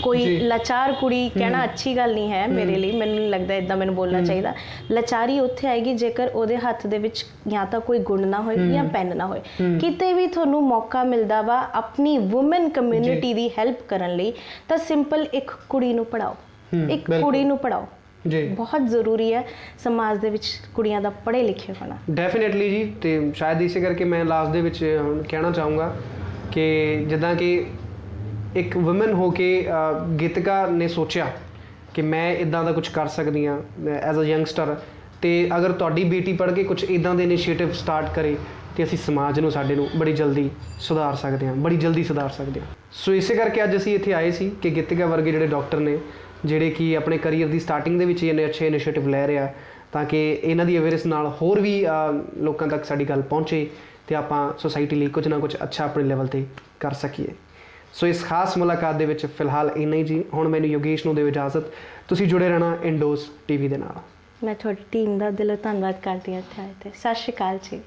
ਕੋਈ ਲਾਚਾਰ ਕੁੜੀ, ਕਹਿਣਾ ਅੱਛੀ ਗੱਲ ਨਹੀਂ ਹੈ ਮੇਰੇ ਲਈ, ਮੈਨੂੰ ਨਹੀਂ ਲੱਗਦਾ ਇਦਾਂ ਮੈਨੂੰ ਬੋਲਣਾ ਚਾਹੀਦਾ। ਲਾਚਾਰੀ ਉੱਥੇ ਆਏਗੀ ਜੇਕਰ ਉਹਦੇ ਹੱਥ ਦੇ ਵਿੱਚ ਜਾਂ ਤਾਂ ਕੋਈ ਗੁਣ ਨਾ ਹੋਏ ਜਾਂ ਪੈਨ ਨਾ ਹੋਏ। ਕਿਤੇ ਵੀ ਤੁਹਾਨੂੰ ਮੌਕਾ ਮਿਲਦਾ ਵਾ ਆਪਣੀ ਵੂਮਨ ਕਮਿਊਨਿਟੀ ਦੀ ਹੈਲਪ ਕਰਨ ਲਈ, ਤਾਂ ਸਿੰਪਲ ਇੱਕ ਕੁੜੀ ਨੂੰ ਪੜ੍ਹਾਓ, ਇੱਕ ਕੁੜੀ ਨੂੰ ਪੜ੍ਹਾਓ ਜੀ। ਬਹੁਤ ਜ਼ਰੂਰੀ ਹੈ ਸਮਾਜ ਦੇ ਵਿੱਚ ਕੁੜੀਆਂ ਦਾ ਪੜ੍ਹੇ ਲਿਖੇ ਹੋਣਾ। ਡੈਫੀਨੇਟਲੀ ਜੀ। ਤੇ ਸ਼ਾਇਦ ਇਸੇ ਕਰਕੇ ਮੈਂ ਲਾਸਟ ਦੇ ਵਿੱਚ ਕਹਿਣਾ ਚਾਹੂੰਗਾ ਕਿ ਜਿੱਦਾਂ ਕਿ ਇੱਕ ਵੂਮਨ ਹੋ ਕੇ ਗੀਤਿਕਾ ਨੇ ਸੋਚਿਆ ਕਿ ਮੈਂ ਇੱਦਾਂ ਦਾ ਕੁਝ ਕਰ ਸਕਦੀ ਹਾਂ ਐਜ਼ ਅ ਯੰਗਸਟਰ, ਤੇ ਅਗਰ ਤੁਹਾਡੀ ਬੇਟੀ ਪੜ੍ਹ ਕੇ ਕੁਝ ਇੱਦਾਂ ਦੇ ਇਨੀਸ਼ੀਏਟਿਵ ਸਟਾਰਟ ਕਰੇ ਤੇ ਅਸੀਂ ਸਮਾਜ ਨੂੰ, ਸਾਡੇ ਨੂੰ ਬੜੀ ਜਲਦੀ ਸੁਧਾਰ ਸਕਦੇ ਹਾਂ, ਸੋ ਇਸੇ ਕਰਕੇ ਅੱਜ ਅਸੀਂ ਇੱਥੇ ਆਏ ਸੀ ਕਿ ਗੀਤਿਕਾ ਵਰਗੇ ਜਿਹੜੇ ਡਾਕਟਰ ਨੇ, ਜਿਹੜੇ ਕਿ ਆਪਣੇ ਕਰੀਅਰ ਦੀ ਸਟਾਰਟਿੰਗ ਦੇ ਵਿੱਚ ਹੀ ਇੰਨੇ ਅੱਛੇ ਇਨੀਸ਼ੀਏਟਿਵ ਲੈ ਰਿਹਾ, ਤਾਂ ਕਿ ਇਹਨਾਂ ਦੀ ਅਵੇਅਰਨੈਸ ਨਾਲ ਹੋਰ ਵੀ ਲੋਕਾਂ ਤੱਕ ਸਾਡੀ ਗੱਲ ਪਹੁੰਚੇ ਤੇ ਆਪਾਂ ਸੁਸਾਇਟੀ ਲਈ ਕੁਝ ਨਾ ਕੁਝ ਅੱਛਾ ਆਪਣੇ ਲੈਵਲ ਤੇ ਕਰ ਸਕੀਏ। ਸੋ ਇਸ ਖਾਸ ਮੁਲਾਕਾਤ ਦੇ ਵਿੱਚ ਫਿਲਹਾਲ ਇੰਨਾ ਹੀ ਜੀ। ਹੁਣ ਮੈਨੂੰ ਯੋਗੇਸ਼ ਨੂੰ ਦਿਓ ਇਜਾਜ਼ਤ। ਤੁਸੀਂ ਜੁੜੇ ਰਹਿਣਾ ਇੰਡੋਜ਼ ਟੀਵੀ ਦੇ ਨਾਲ। ਮੈਂ ਤੁਹਾਡੀ ਟੀਮ ਦਾ ਦਿਲੋਂ ਧੰਨਵਾਦ ਕਰਦੀ ਹਾਂ ਇੱਥੇ ਆਏ ਤੇ। ਸਤਿ ਸ਼੍ਰੀ ਅਕਾਲ ਜੀ।